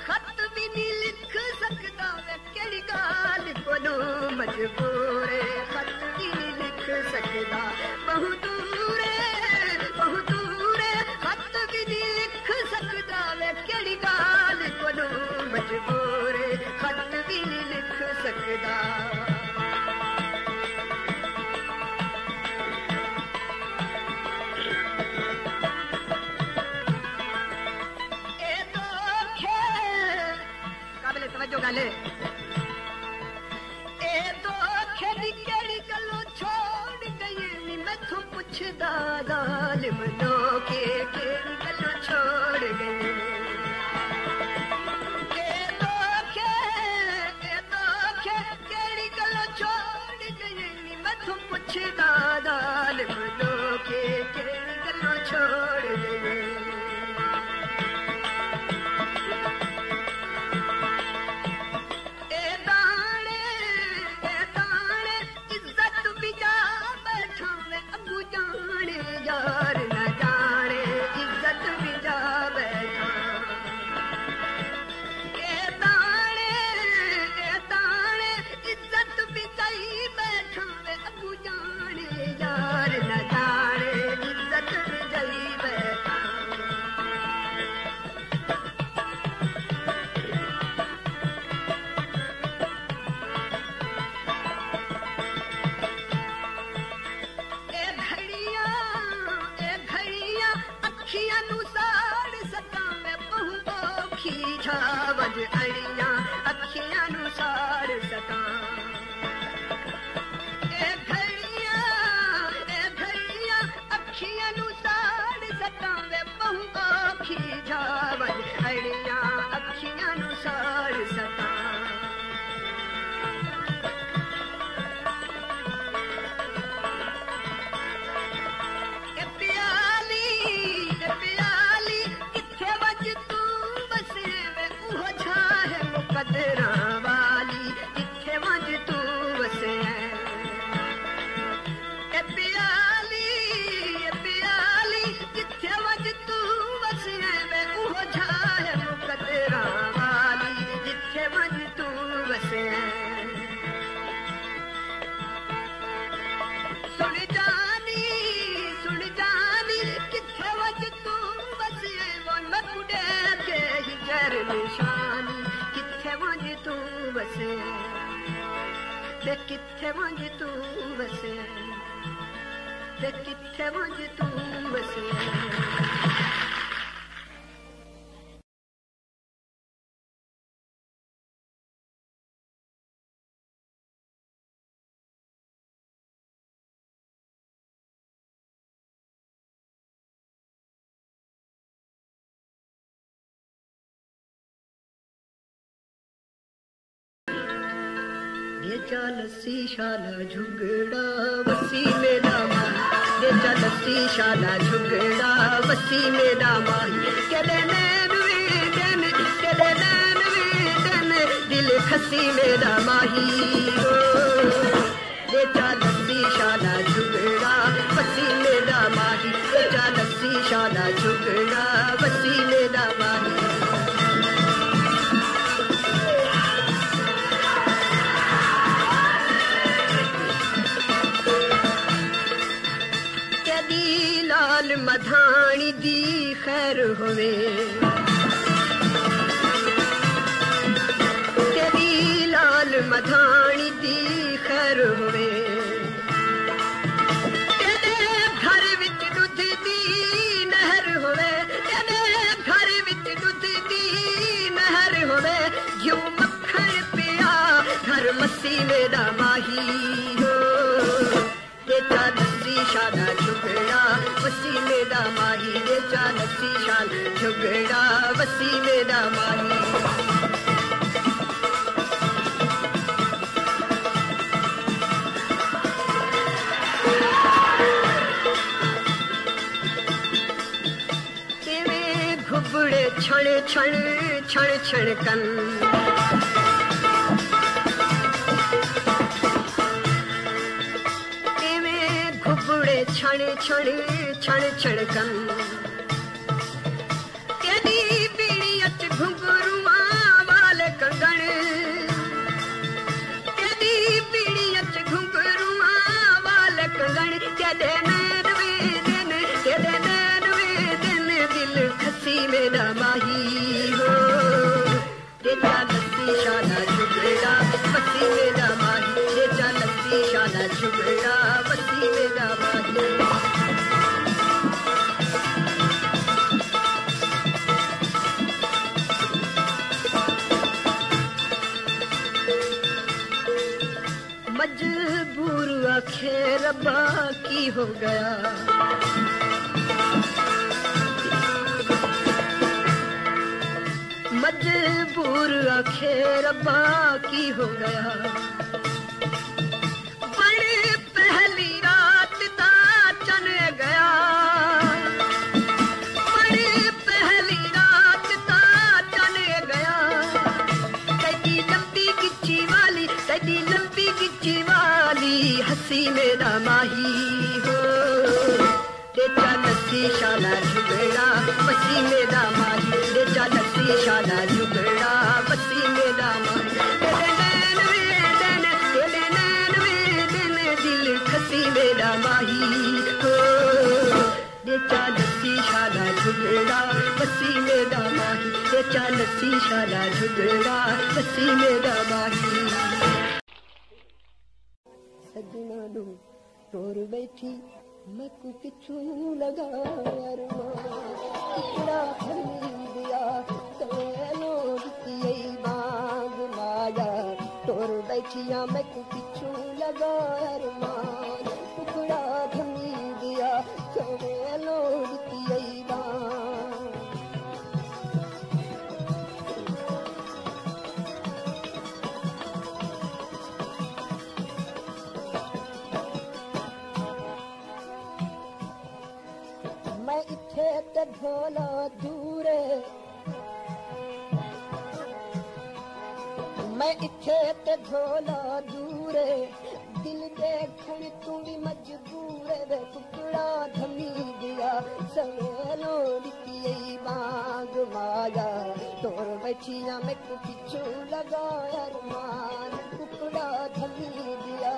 खत भी नहीं लिख सकता, मैं केड़ी गाल कोलू मजबूर, खत भी नहीं लिख सकता। बहुत दूर खत भी नहीं लिख सकता, मैं केड़ी गाल कोलू मजबूर, खत भी नहीं लिख सकता। जो गाले ए तो खेड़ी केड़ी गलो छोड़ गई, मैं तो पुछदा जालिम लोके केड़ी गलो छोड़ गई। ए तो केड़ी गलो छोड़ गई, मैं तो पुछदा जालिम लोके केड़ी गलो छोड़ गई। यार न जाने इज्जत भी जा बैठा, ए ताने इज्जत भी जाई बैठा। अबू जाने यार परेशानी किथे वंज तू बसे ते किथे वंज तू बसे ते किथे वंज तू बसे ये लस्सी शाला झुगड़ा वसी मेरा माही ये लस्सी शाला झुगड़ा वसी मेरा माही केले नैन दिल खसी मेरा माही ये लस्सी शाला झुगड़ा वसी मेरा माही ये लस्सी शाला झुगड़ा वसी मेरा माही मधानी दी खैर होवे तेरी लाल मधानी दी खैर होवे तेरे घर विच दुध दी नहर होवे तेरे घर विच दुध दी नहर होवे घ्यू मक्खन पिया घर मस्सी मेरा माही हो देचा लस्सी शाला झुगड़ा वसी मेरा माही देचा लस्सी शाला झुगड़ा वसी मेरा माही तेरे घुबड़े छण छण छण छण कन छण छण छण छण कन तेरी पीड़ी अच घुंघरुआ वाल कंगण तेरी पीड़ी अच घुंघरुआ वाल कंगण तेरे नैन वे दिन दिल खसी मेरा माही हो तेरा लस्सी शाला झुगड़ा वसी मेरा माही तेरा लस्सी शाला झुगड़ा वसी मेरा माही मजबूर आखे रब्बा की हो गया मजबूर आखे रब्बा की हो गया बड़े पहली रात ता चन गया बड़े पहली रात ता चन गया तेरी लंबी गिच्ची वाली हंसी मेरा माही हो तेरा लस्सी शाला झुगड़ा वसी मेरा माही तेरा लस्सी शाला झुगड़ा वसी मेरा माही तेरे नैन वे दिल खसी मेरा माही हो तेरा लस्सी शाला झुगड़ा वसी मेरा माही तेरा लस्सी शाला झुगड़ा वसी मेरा माही सजना दो तोर बैठी मैं को किचू लगा कितना खरीदिया तेलो दिए बाग माया तोर बैठिया मैं को किचू लगा अरमान टुकड़ा धमी दिया तेलो दिए बाग मैं इथे ते ढोला दूरे मैं इथे ते ढोला दूरे दिल देखण तू भी मजबूर वे टुकड़ा धमी दिया सवेलो दिए बाग माया तोर बैठिया मैं को पिछू लगा अरमान टुकड़ा धमी दिया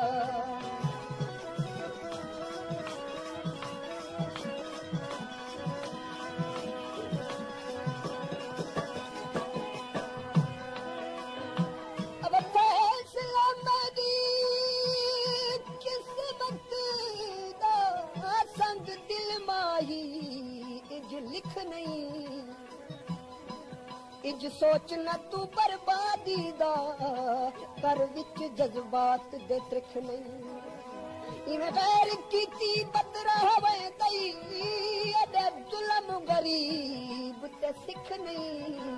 कुछ सोच न तू बर्बादी दा कर विच जज्बात दे त्रिख नहीं इवें गैर कीती बदरा होवे तई अदे जुल्म गरीब ते सिख नहीं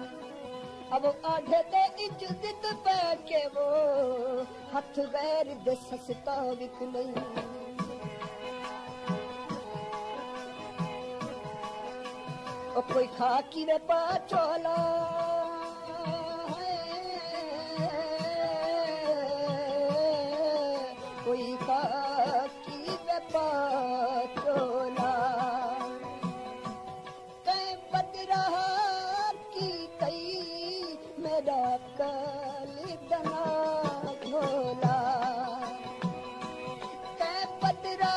अब आढ़े ते इज्जत पे के वो हथ गैर दे सस्ता विक नहीं ओ कोई खाकी वे पाचोला कोई खाकी वे पाचोला कहीं बदरा की कई मेरा कल दना ढोला कहीं बदरा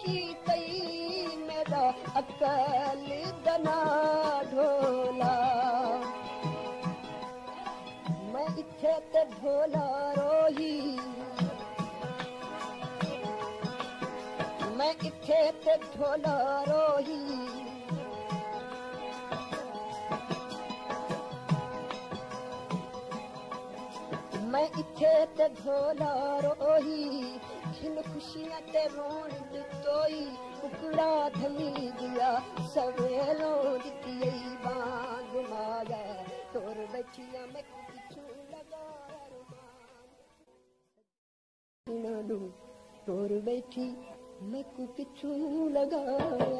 की कई मेरा अकल दना ढोला मैं इथे ते ढोला रोही मैं इथे ते ढोला रोही मैं इथे ते ढोला रोही खिल खुशियां ते रोण दितोई कुकड़ा थमी दिया सवेलो दिती बांग माया तोर बैठिया मैं पिछू लगा अरमान तोर बैठी मैं पिछू लगा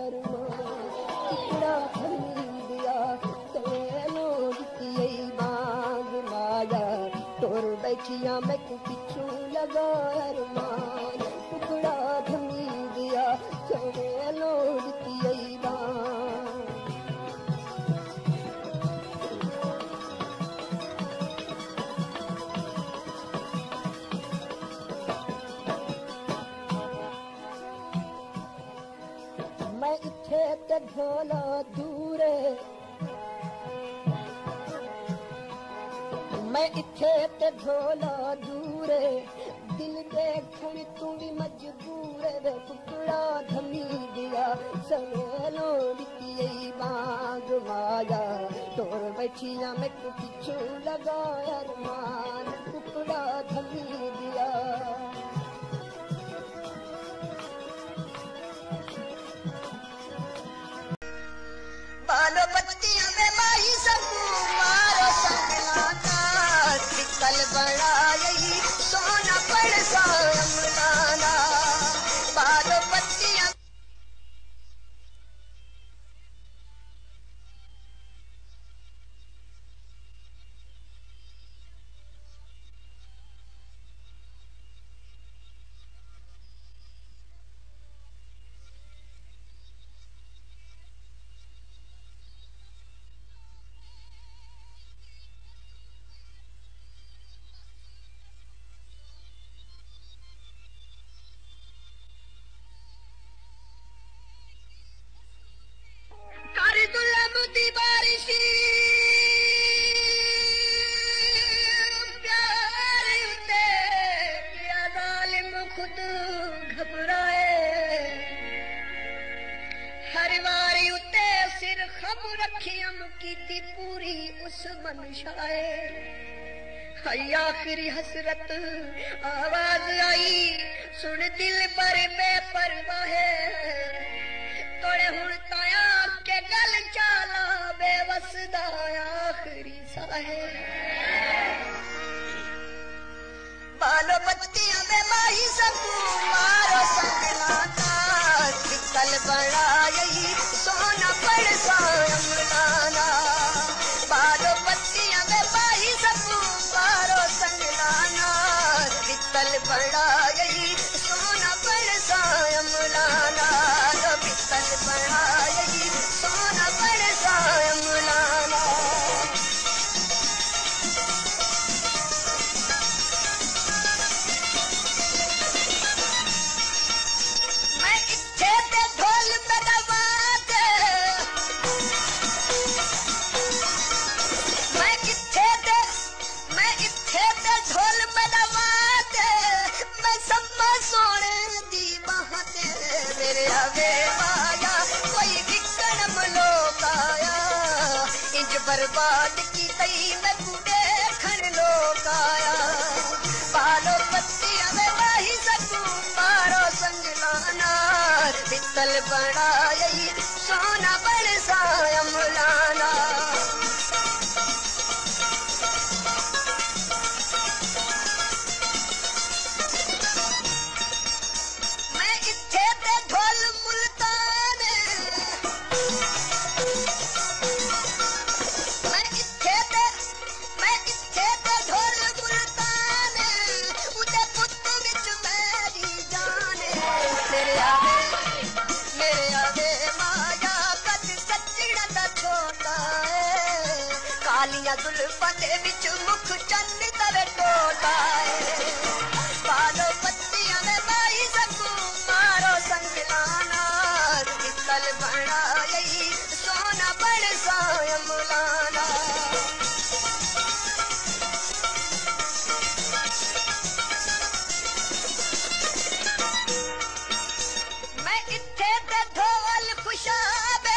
अरमान कुकड़ा थमी दिया सवेलो दिती बांग माया तोर बैठिया मैं पिछू लगा अरमान टुकड़ा थमी दिया सवेलो दिती बांग मैं इथे ते ढोला दूरे मैं इथे ते ढोला दूरे दिल देखण तू भी मजबूर वे टुकड़ा थमी दिया सवेलो दिती बांग माया तोर बैठिया मैं पिछू लगा अरमान टुकड़ा थमी दिया बालो बत्तियां में माही सकू मारो संगलाना कल बड़ा यही सोना पड़ सामलाना बालो बत्तियां दी बारिशी प्यार उते क्या जालिम खुद घबराए हर वारी उते सिर खब रखियम कीती पूरी उस मनशाए हई आखिरी हसरत आवाज आई सुन दिल पर बेपरवाह तोड़े हुण ताया के गल चाला बेवस दा आखिरी साहे बालो बत्तियां में माही सकू मारो संगलाना कल बड़ा यही सोना पड़ सामलाना बालो बत्तियां में माही सकू मारो संगलाना कल बड़ा यही सोना पड़ सामलाना कल बड़ा यही सोना पड़ सामलाना मैं इथे ते ढोल बदवा दे मैं इथे ते ढोल बदवा दे मैं सम्मा सोने दी बहाते मेरे आवे माया कोई विकण मलोकाया इंज बर्बाद की तई में कूड़े खन लोग आया पालो पत्तियां में वाही सकू मारो संगलाना पित्तल बनाई सोना बरसाया मुलाना मैं इत्थे ते ढोल मुल्तान मैं इत्थे ते ढोल मुल्तान उदे पुत्त विच मेरी जान मेरे आवे माया कद सच्चड़ा दा छोटा है कालियां जुल्फां दे विच मुख चन्न तर टोटा है पालो पत्तियां में बाई सकू मारो संगलाना पित्तल बनाई सोना बरसाया मुलाना मैं इत्थे ते ढोल खुशाबे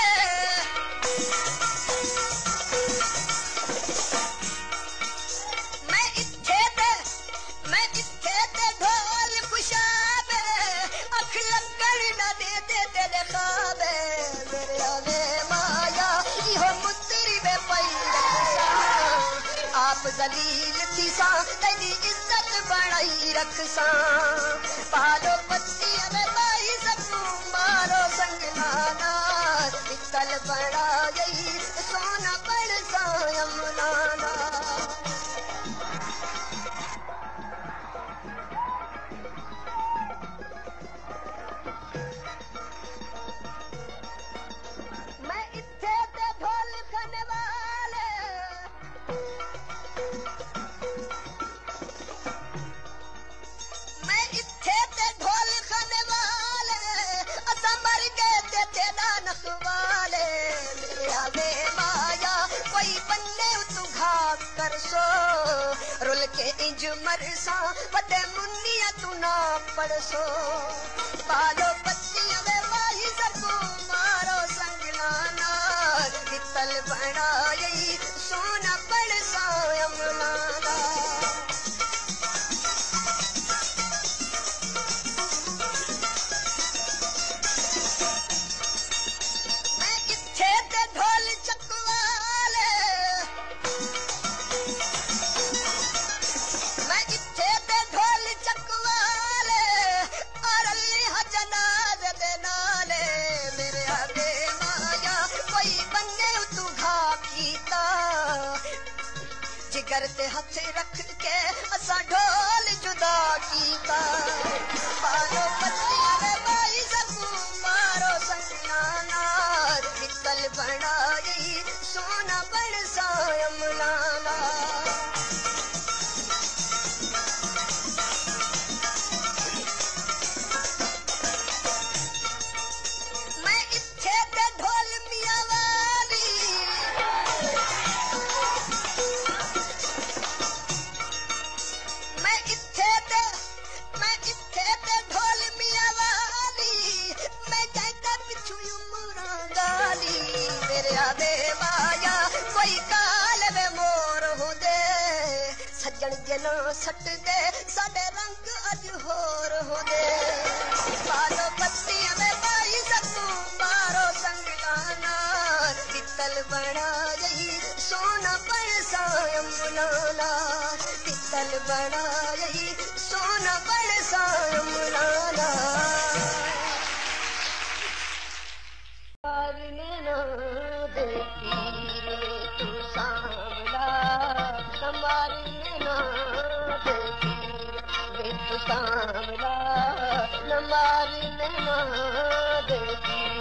मैं इत्थे ते ढोल खुशाबे अख लगन न दे दिल खाबे मेरे आवे माया इहो मुतरी में पैदा आप जलील थी सा तेरी इज्जत बनाई रख सा पालो पत्तियां में बाई सकू मारो संगलाना पित्तल बनाई सोना बरसाया मुलाना मैं इत्थे ते ढोल खने वाले मैं इत्थे ते ढोल खने वाले असा मर गए ते तेरा नखवाले मेरे आवे माया कोई बन्ने तू घाक कर सो रुल के इंज मरसा पते मुन्निया तू ना पड़सो पालो पत्तियां में वाही सकू मारो संगलाना पित्तल बनाई सोना बरसाया मुलाना मैं इत्थे ते ढोल चकवाले मैं इत्थे ते ढोल चकवाले और अल्लाह जनाज दे नाले मेरे आगे माया कोई बन्ने तू घा कीता जिगर ते हथ रख के असा ढोल जुदा कीता पालो पत्तियां में बाई सकू मारो संगलाना पित्तल बनाई सोना बरसाया मुलाना मैं इत्थे ते ढोल मियां वाली मैं इत्थे ते ढोल मियां वाली मैं कहता पिछू उमरा गाली मेरे आवे माया कोई काल वे मोर हो दे सज्जन जना सट दे साडे रंग अज होर हो दे पालो पत्तियां में बाई सकू मारो संगलाना पित्तल बनाई सोना बरसाया मुलाना पित्तल बनाई सोना बरसाया मुलाना मारने दे पीर तू सांवला मारने दे पीर तू सांवला मारने दे पीर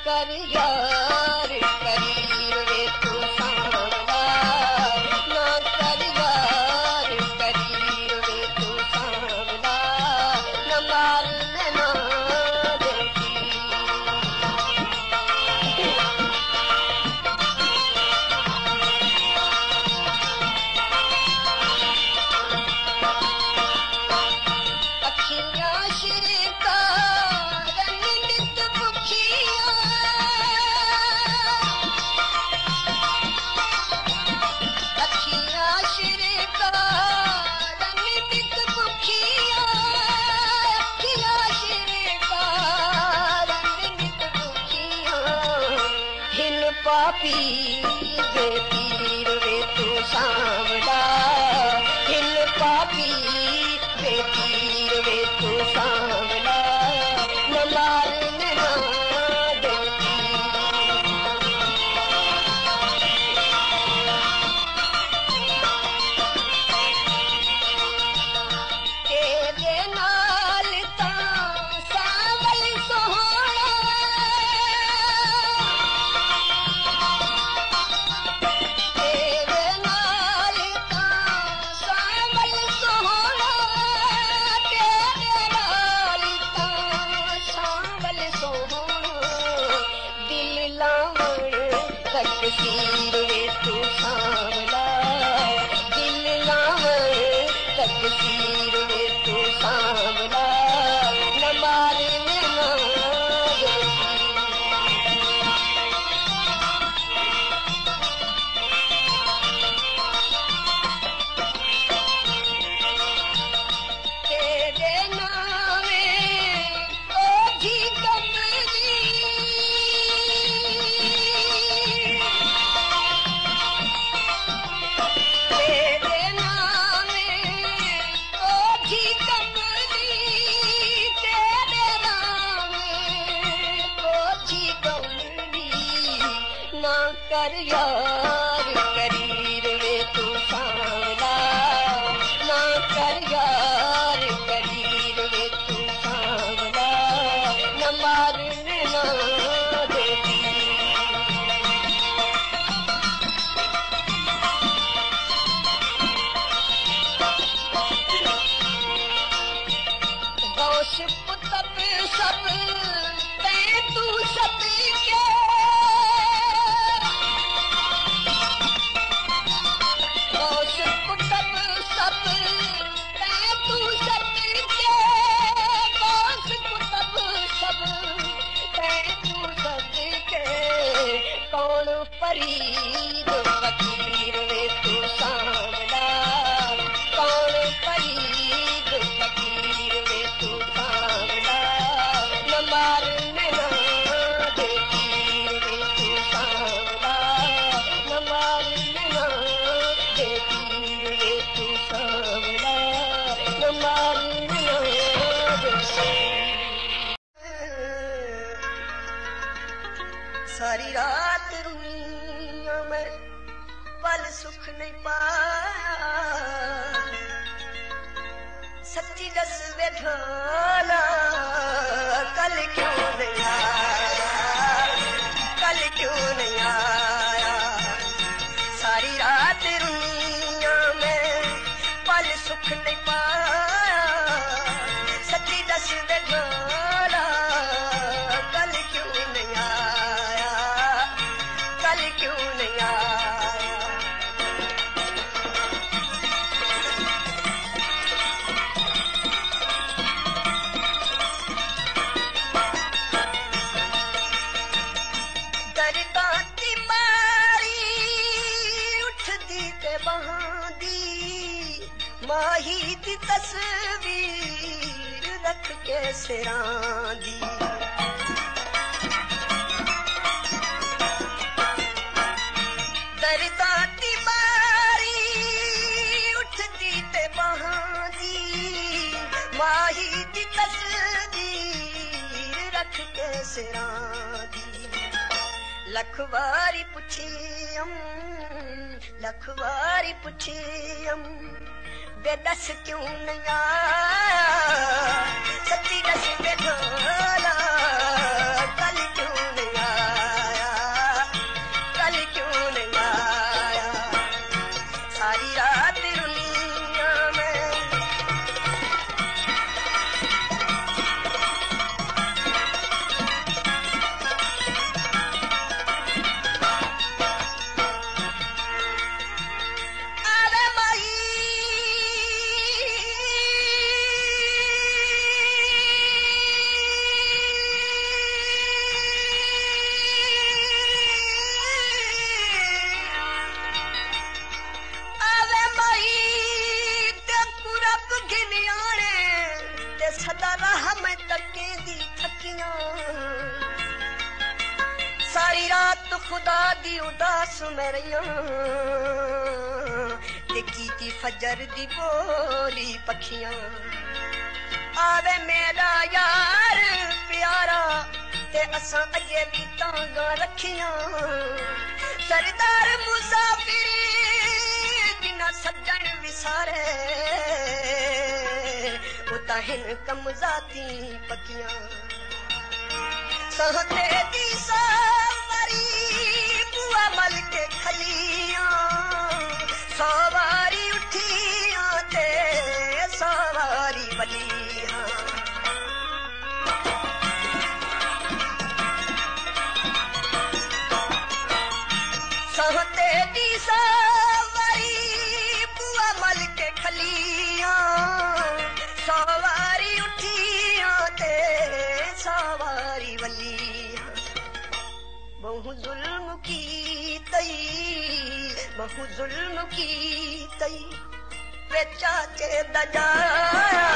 कर यार करीर वे तू सांवला, ना कर यार करीर वे तू सांवला, न मार देना पापी वे पीर वे तू सांवला, हिल पापी वे पीर वे तू सांवला, न मारने ना देती। तेरे नाल तां सांवल सोहणा, तकसीर वे तू सांवला, दिल लावण तकसीर वे तू सांवला, न मारने ना देती। तेरे नावे ओ जी कमली, ना कर यार करीर वे तू सांवला, ना कर यार करीर वे तू सांवला, न मारने ना देती। गौश कुतब सब ते तू सब के, गौश कुतब सब ते तू सब के, गौश कुतब सब ते तू सब के, कौन फरीद फकीर वे तू सांवला, कौन फरीद फकीर वे तू सांवला, न मारने ना देती वे तू सांवला, न मारने ना देती वे तू सांवला, न मारने ना देती। सारी रात रुइया मैं पल सुख नहीं पाया, सच्ची दस वे ढोला कल क्यों नहीं आया, कल क्यों नहीं आया। सारी रात रुइया मैं पल सुख नहीं पाया, सच्ची दस वे ढोला कल क्यों नहीं आया, कल क्यों नहीं आया। माही दी तस्वीर रख के सिरां दी, दर्दां दी बारी उठदी ते बाहां दी, माही दी तस्वीर रख के सिरां दी। लख वारी पुछियम, लख वारी पुछियम, वे दस क्यों नहीं आया, सच्ची दस वे ढोला कल क्यों नहीं आया। सदा राह में तके दी थकियां सारी रात खुदा दी उदास में रहियां ते कीती फजर दी बोली पखियां आवे मेरा यार प्यारा ते असां अजे भी तांगा रखियां सरदार मुसाफिर बिना सज्जन विसारे उता हिन कम जाती पकियां सहते दी सवारी बुआ मल के खलियां सवारी उठियां ते सवारी बलियां सहते दी सवारी बुआ मल के खलियां सवारी उठियां ते सवारी वलियां बहु जुल्म की तई वे चाचे दजाया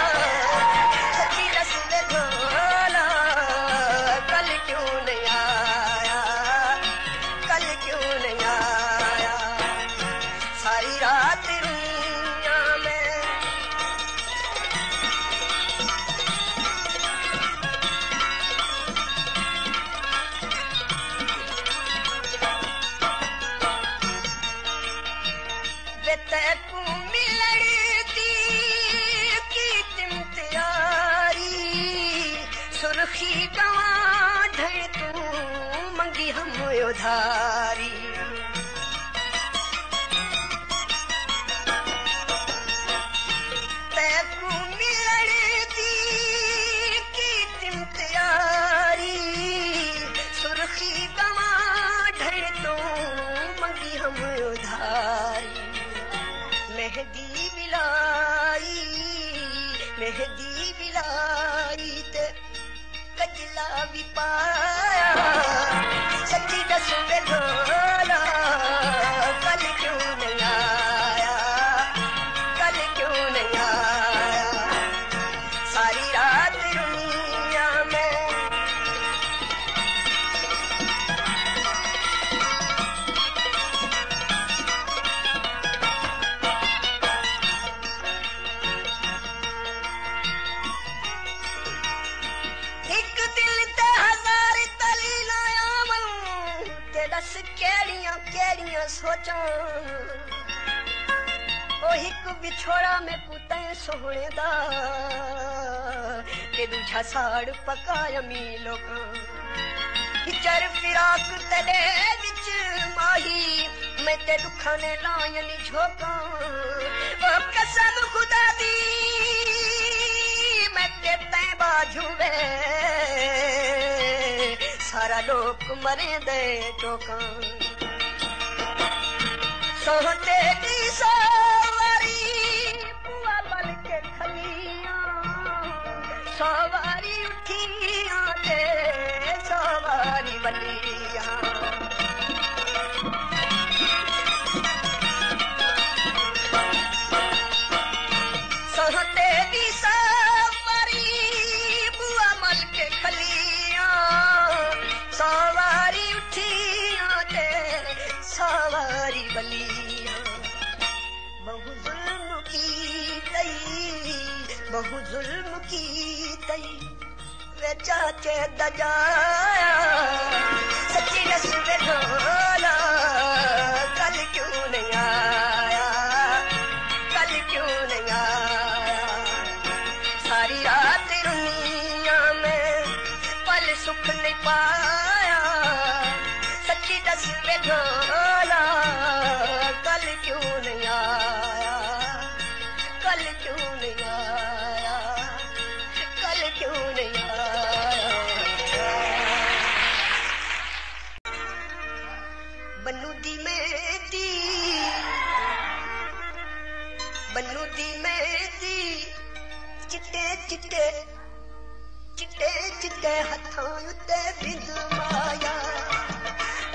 सच्ची रस्म ढोला कल क्यों नहीं आया कल क्यों नहीं आया सारी रात रुइया में बेतकू मिलती की तिम्तियारी सुर्खी गवा ढल तू मंगी हम उधारी तैकू मिलती की तिम्तियारी सुर्खी गवा ढल तू मंगी हम उधारी मेहदी बिलाई ते कजला भी पाया सच्ची दस में ढोला कल क्यों नहीं आया कल क्यों नहीं आया सारी रात दुनिया में केड़ियां सोचां ओ हिक बिछोड़ा में पुते सोहणे दा ते दूजा साड़ पकाया मी लोकां हिचर फिराक तेरे विच माही मैं ते दुखां ने लायन झोकां ओ कसम खुदा दी मैं ते तै बाजू वे सारा लोक मरे दे टोकां सोहते दी सवारी बुआ बल के खलियां सवारी उठियां ते सवारी बलियां सोहते दी सवारी बुआ मल के खलियां सवारी उठियां ते सवारी बलियां बहु जुल्म की तई वे चाचे दजाया सच्ची नस्ल ढोला कल क्यों नहीं आया कल क्यों नहीं आया सारी रात दुनिया में पल सुख नहीं पाया सच्ची नस्ल ढोला कल क्यों नहीं आया कल क्यों नहीं आया कल क्यों नहीं आया बन्नू दी मेहदी चिट्टे चिट्टे चिट्टे चिट्टे हथां उत्ते बिंद माया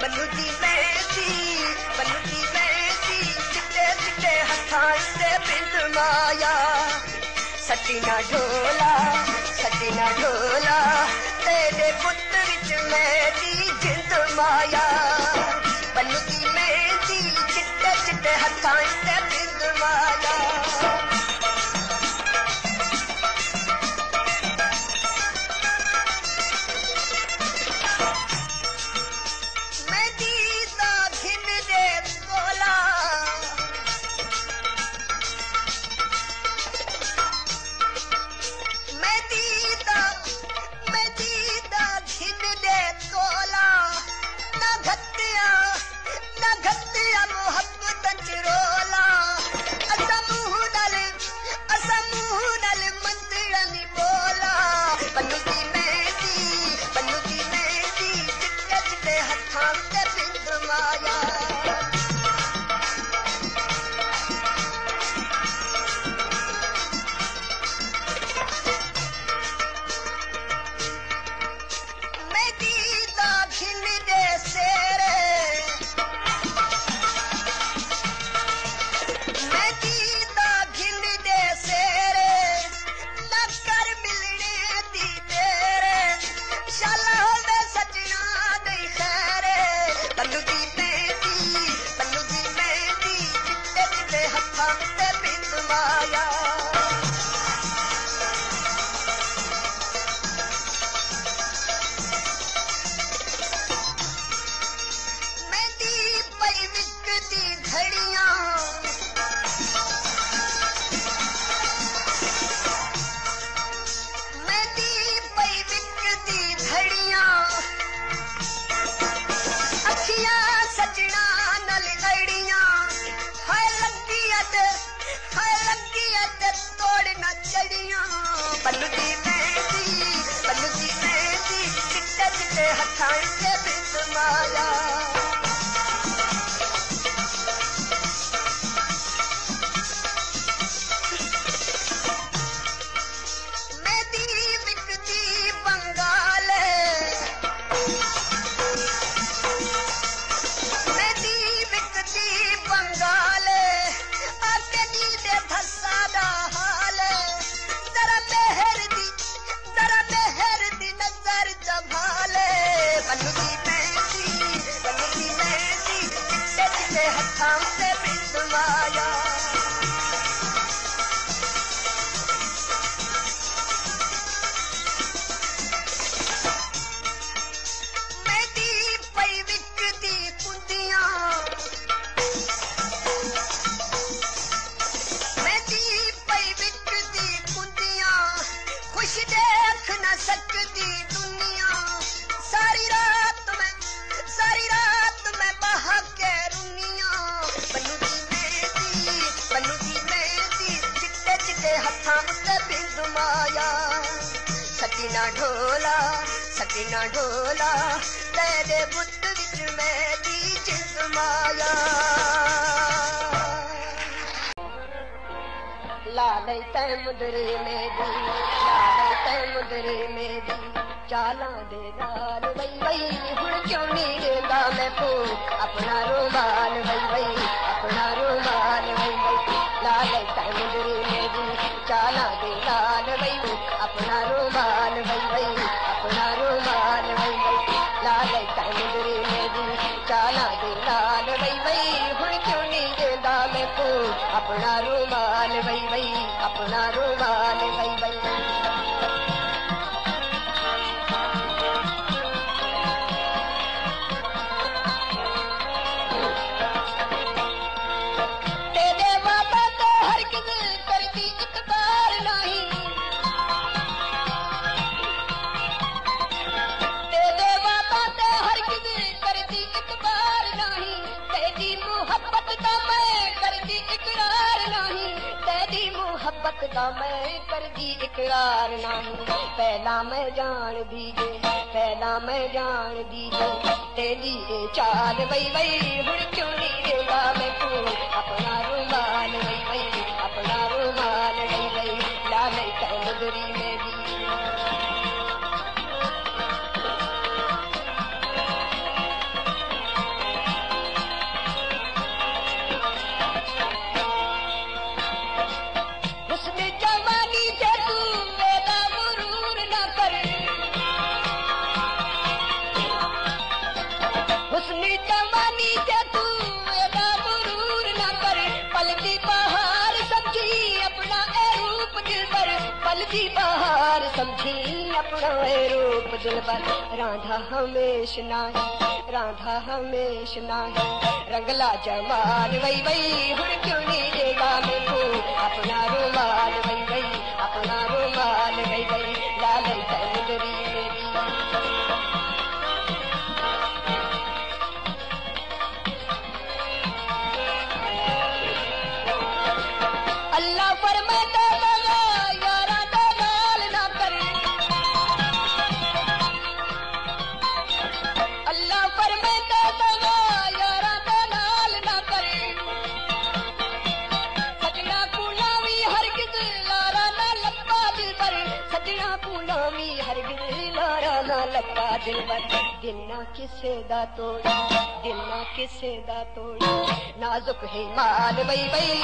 बन्नू दी मेहदी चिट्टे चिट्टे हथां उत्ते बिंद माया सटी ना ढोला माया बन्नू दी मेहंदी चिट्टे चिट्टे हत्थां ते बिंद माया सकीना ढोला तेरे बुत विच मेरी जिंद माया लाले तै मुदरे मेरी लाले तै मुदरे मेरी चालां दे नाल वई वई हुण क्यों नहीं देंदा मैं फूक अपना रुमाल वई वई अपना रुमाल वई वई लाले तै मुदरे मेरी चालां दे नाल वई अपना रुमाल वई वई अपना रुमाल वई वई लाले तै मुदरे मेरी चालां दे नाल वई वई हुण क्यों नहीं देंदा मैं फूक अपना रुमाल वई वई अपना रुमाल वई वई मोहब्बत दा मैं करदी इकरार नहीं पहला मैं जान दीजे पहला मैं जान दीजे तेरी ये चाल वई वई हुण क्यों नहीं देगा मैं तू अपना रुमाल वई वई अपना रुमाल वई वई लाले तै मुदरी मेरी समझी अपना रूप दिलबर राधा हमेश नाही, राधा हमेश नाही। रंगला जमाल वही वही हुण क्यों नहीं देगा मेको अपना रुमाल वही वही, अपना रुमाल वही वही लालन तंदरी मेरी। अल्लाह फरमाता यारा दलाल ना करे, अल्लाह फरमाता यारा दलाल ना करे। सजना गुलामी हरगिज लारा ना लपा दिल पर, सजना गुलामी हरगिज लारा ना लपा दिल पर। दिल ना किसे दा तोड़ा, दिल ना किसे दा तोड़ा, नाजुक है माल वही वही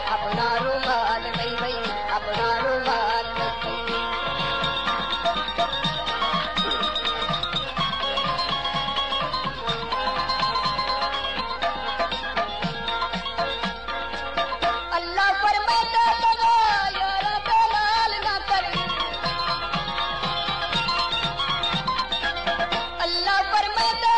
अपना रुमाल वही वही, अपना रुमाल वही वही। अल्लाह फरमाता यारा दलाल ना करे, अल्लाह फरमाता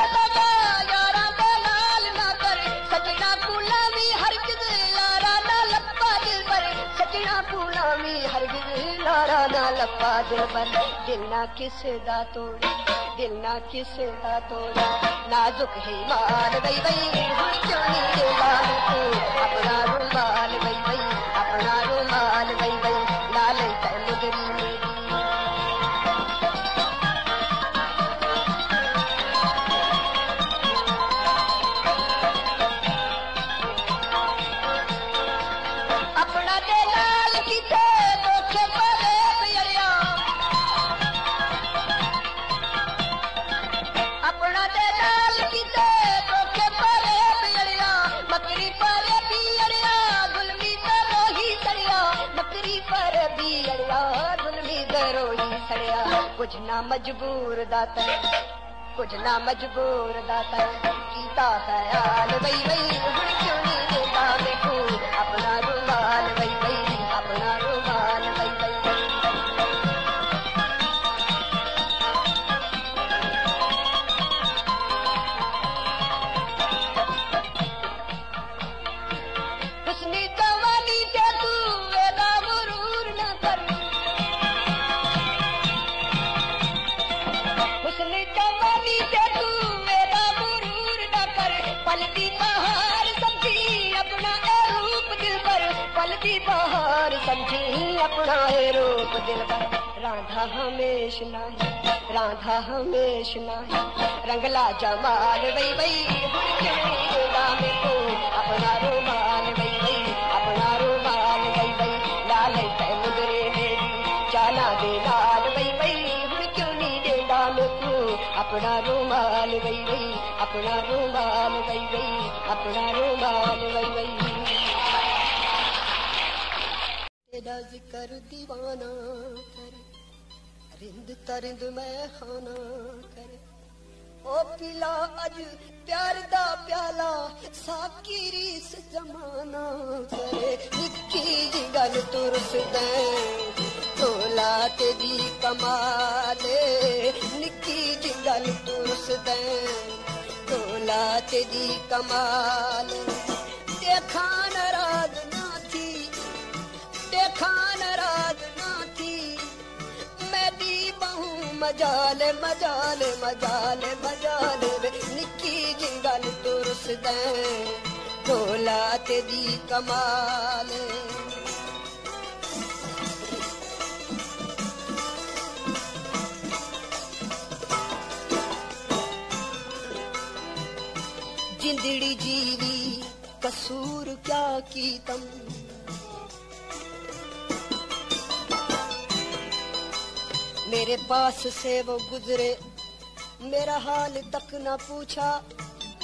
यारा दलाल ना करे। सजना गुलामी हरगिज लारा ना लपा दिल पर, सजना गुलामी हरगिज लारा ना लपा दिल पर। दिल ना किसे दा तोड़ा, दिल ना किसे दा तोड़ा, नाजुक है माल वही वही हुण क्यों नहीं देगा मेको अपना रुमाल वही वही, अपना रुमाल वही वही लालन तंदरी मेरी। अपना दलाल किथे धोखे परे पियड़िया, अपना दलाल किथे धोखे परे पियड़िया। मकरी पर पियड़िया जुल्मी दरोही सड़िया, मकरी पर पियड़िया जुल्मी दरोही सड़िया। कुछ ना मजबूर दाता, कुछ ना मजबूर दाता, कीता ख्याल वही वही हुण क्यों नहीं देता मेको अपना रुमाल वही वही, अपना रुमाल वही वही। हुस्नी जवानी के तू वेदा गुरूर न कर, हुस्नी जवानी के तू वेदा गुरूर न कर। पलती बहार समझी अपना ए रूप दिल पर, पलती बहार समझी अपना ए रूप दिल पर। राधा हमेश नाही, राधा हमेश नाही। रंगला जमाल वही वही हुण क्यों नहीं देगा मेको अपना रुमाल वही वही, अपना रुमाल वही वही लालन तंदरे मेरी। जाना दे लाल वही वही हुण क्यों नहीं देगा मेको अपना रुमाल वही वही, अपना रुमाल वही वही, अपना रुमाल वही वही। तेरा जिक्र दीवाना करे, रिंद तरिंद में खाना करे। ओ पिला अज प्यार दा प्याला साकी रीस जमाना करे। निक्की जी गल तुरस दे ढोला तेरी कमाले, निक्की जी गल तुरस दे ढोला तेरी कमाले। देखा नाराज ना थी, देखा नाराज ना थी, मैं दी बहू मजाल मजाल मजाल मजाल। निक्की जिंगल तुरस दे ढोला तेरी कमाल। जिंदड़ी जीवी कसूर क्या की तम, मेरे पास से वो गुजरे मेरा हाल तक न पूछा।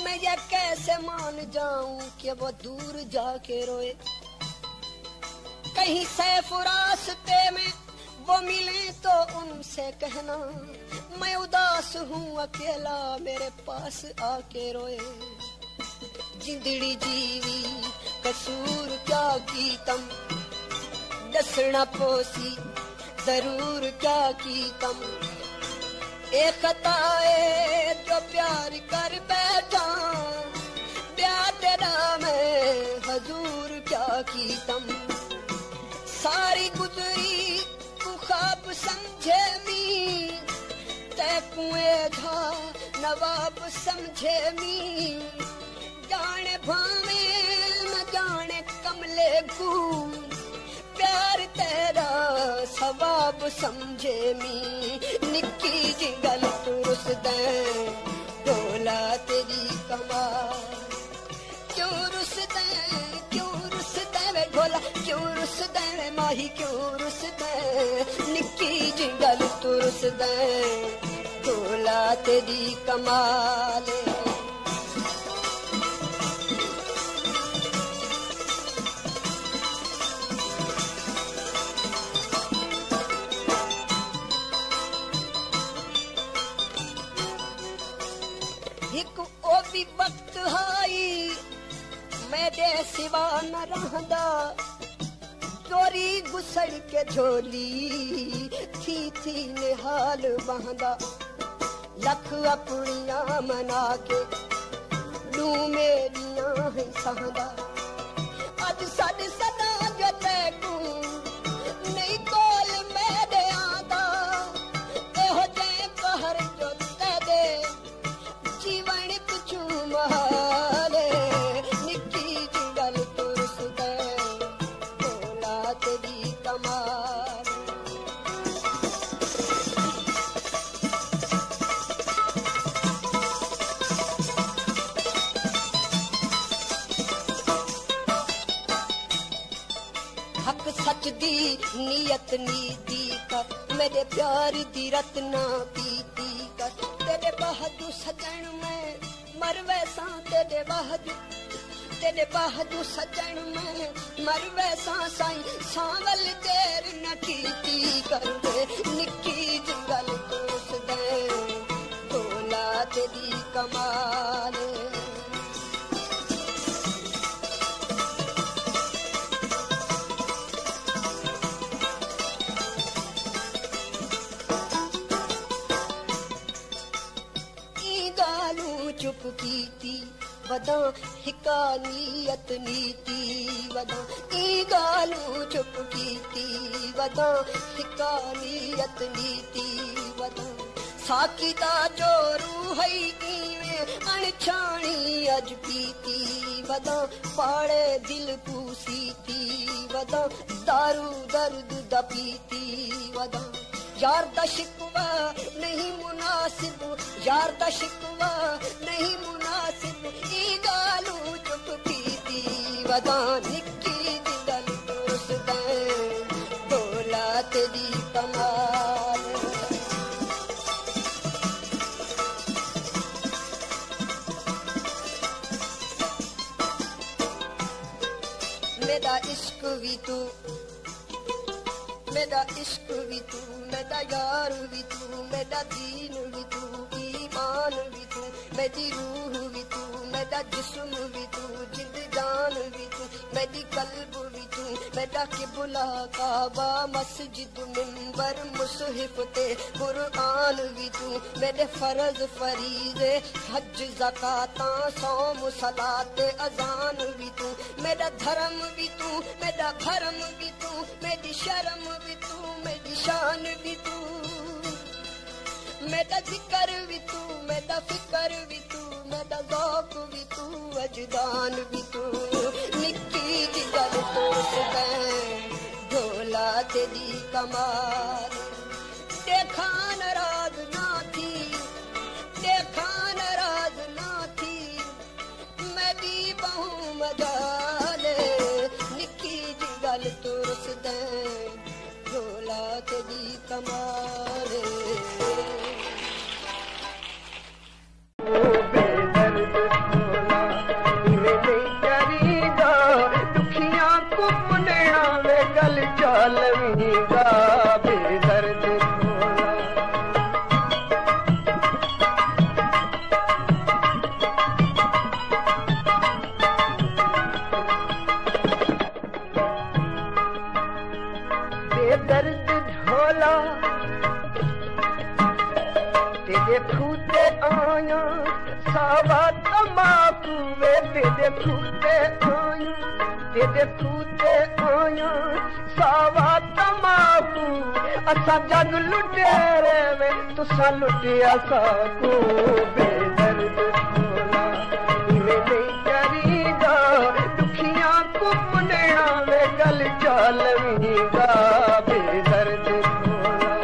मैं ये कैसे मान जाऊं कि वो दूर जाके रोए। कहीं सैफ रास्ते में वो मिले तो उनसे कहना मैं उदास हूँ अकेला मेरे पास आके रोए। जिंदड़ी जीवी कसूर क्या की तम, दसना पोसी जरूर क्या की तम, एक खताए जो प्यार कर बैठा, प्यार तेरा मैं हजूर क्या की तम। सारी गुजरी तू ख्वाब समझे मी, तै कुएं था नवाब समझे मी, जाने भावे न जाने कमले को, प्यार तेरा सवाब समझे मी। निक्की जी गल तू रुस दे, ढोला तेरी कमाल, क्यों रुस दे क्यों रुस दे वे ढोला, क्यों रुस दे वे माही, क्यों रुस दे। निक्की जी गल तू रुस दे, ढोला तेरी कमाल। एक ओ भी वक्त हाई मेरे सिवा न रहंदा, चोरी गुसड़ के झोली थी निहाल बहंदा। लख अपनियां मना के लू मेरियां है सहंदा, अज सद सदा जो तैकू नहीं कोल मेरे आंदा, एहो जे कहर जो तेरे जीवन कुछु महाले। निक्की जी गल तुरस दे, ढोला तेरी कमाल। हक सच दी नीयत नीति कर, मेरे प्यार दी रत्ना पीती कर। तेरे बहादुर सजन में मरवे सा, तेरे बहादुर सजन में मरवे सा साई, सांवल देर न कीती कर दे। निक्की जंगल कोस दे, ढोला तेरी कमाल। चुप कीती वदा हिका नीयत नीति वदा, ई गालू चुप कीती वदा हिका नीयत नीति वदा। साकी दा जो रूह है अनछाणी अज पीती वदा, पाड़े दिल पूसी थी वदा, दारू दर्द दा पीती वदा। यार दा शिकवा नहीं मुनासिब, यार दा शिकवा नहीं मुनासिब, ई गालू चुप कीती वदा। निक्की दी गल तुरस दे, ढोला तेरी कमाल। मेरा इश्क भी तू, मेरा इश्क भी तू, मेरा यार भी तू, मेरा दीन भी तू, ईमान भी तू, मेरी रूह भी तू, मेरा जिस्म भी तू, जिंद जान भी तू, मेरी कल्ब भी तू, मेरा किबला काबा मस्जिद मिंबर मुसहिफ ते कुरान भी तू, मेरे फर्ज फरीज़े हज ज़काता सौम सलात अज़ान भी तू, मेरा धर्म भी तू, मेरा भरम भी तू, मेरी शर्म भी तू, मेरी शान भी तू, मेरा जिक्र भी तू, मेरा फिक्र भी तू, मेरा ज़ौक़ भी तू, वजदान भी तू। निक्की जी गल तुरस दे, ढोला तेरी कमाल। देखा नाराज ना थी, देखा नाराज ना थी, मैं भी बहु मजाले। निक्की जी गल तुरस दे, ढोला तेरी कमाल। दुखिया को पुनना में गल चालवीगा, बेदर्द ढोला तेरे खूते आया सावा तमाकू वे तेरे खूते आया सावा तमाकू असा जग लुटेरे वे तुसा लुटिया साकू बेदर्द ढोला इवे नहीं करीदा दुखियां को मुनिया वे गल चालवीदा बेदर्द ढोला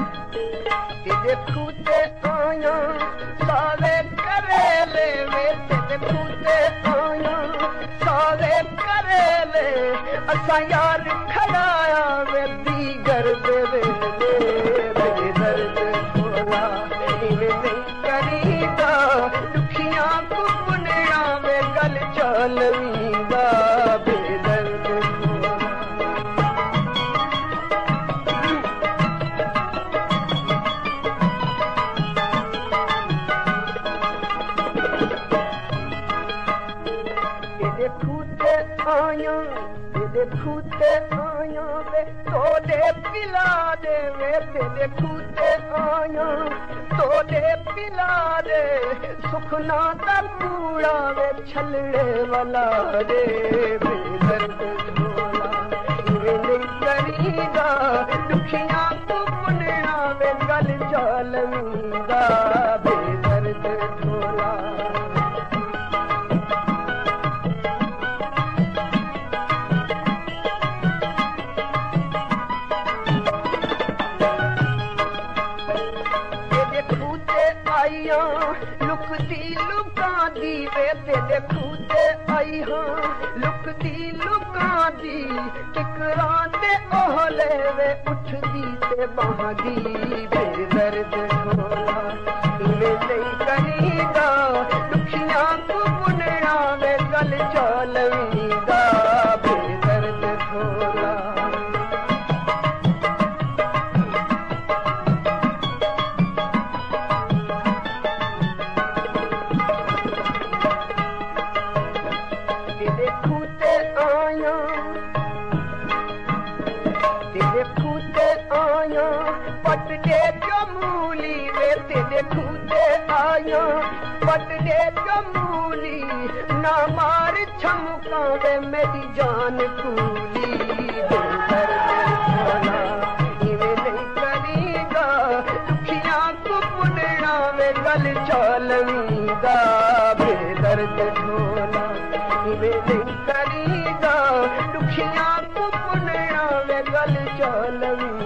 तेरे खूते आया सावे करेले वे तेरे खूते आया सावे करेले असा यार खड़ाया वे दीगर देवे बेदर्द ढोला इवे नहीं करीदा दुखियां को मुनिया वे गल चालवीदा बेदर्द तेरे खूते आया वे तोड़े पिला दे वे तेरे खूते आया तोड़े पिला दे सुखना दा कूड़ा वे छलड़े वाला दे बेदर्द ढोला इवे नहीं करीदा दुखियां को मुनिया वे गल चालवीदा बेदर्द ढोला लुकदी लुका दी वे तेरे खूते आई हाँ लुकदी लुका दी टिकरा दे ओहले वे उठदी ते बहागी बेदर्द ढोला इवे नहीं करीदा दुखियां को मुनिया वे गल चालवीदा बेदर्द ढोला तेरे खूते आया पट दे जमूली वे तेरे खूते आया पट दे जमूली ना मार छमका वे मेरी जान कूली बेदर्द ढोला इवे नहीं करीदा दुखियां को मुनिया वे गल चालवीदा बेदर्द ढोला इवे नहीं करीदा दुखियां को मुनिया वे गल चालवीदा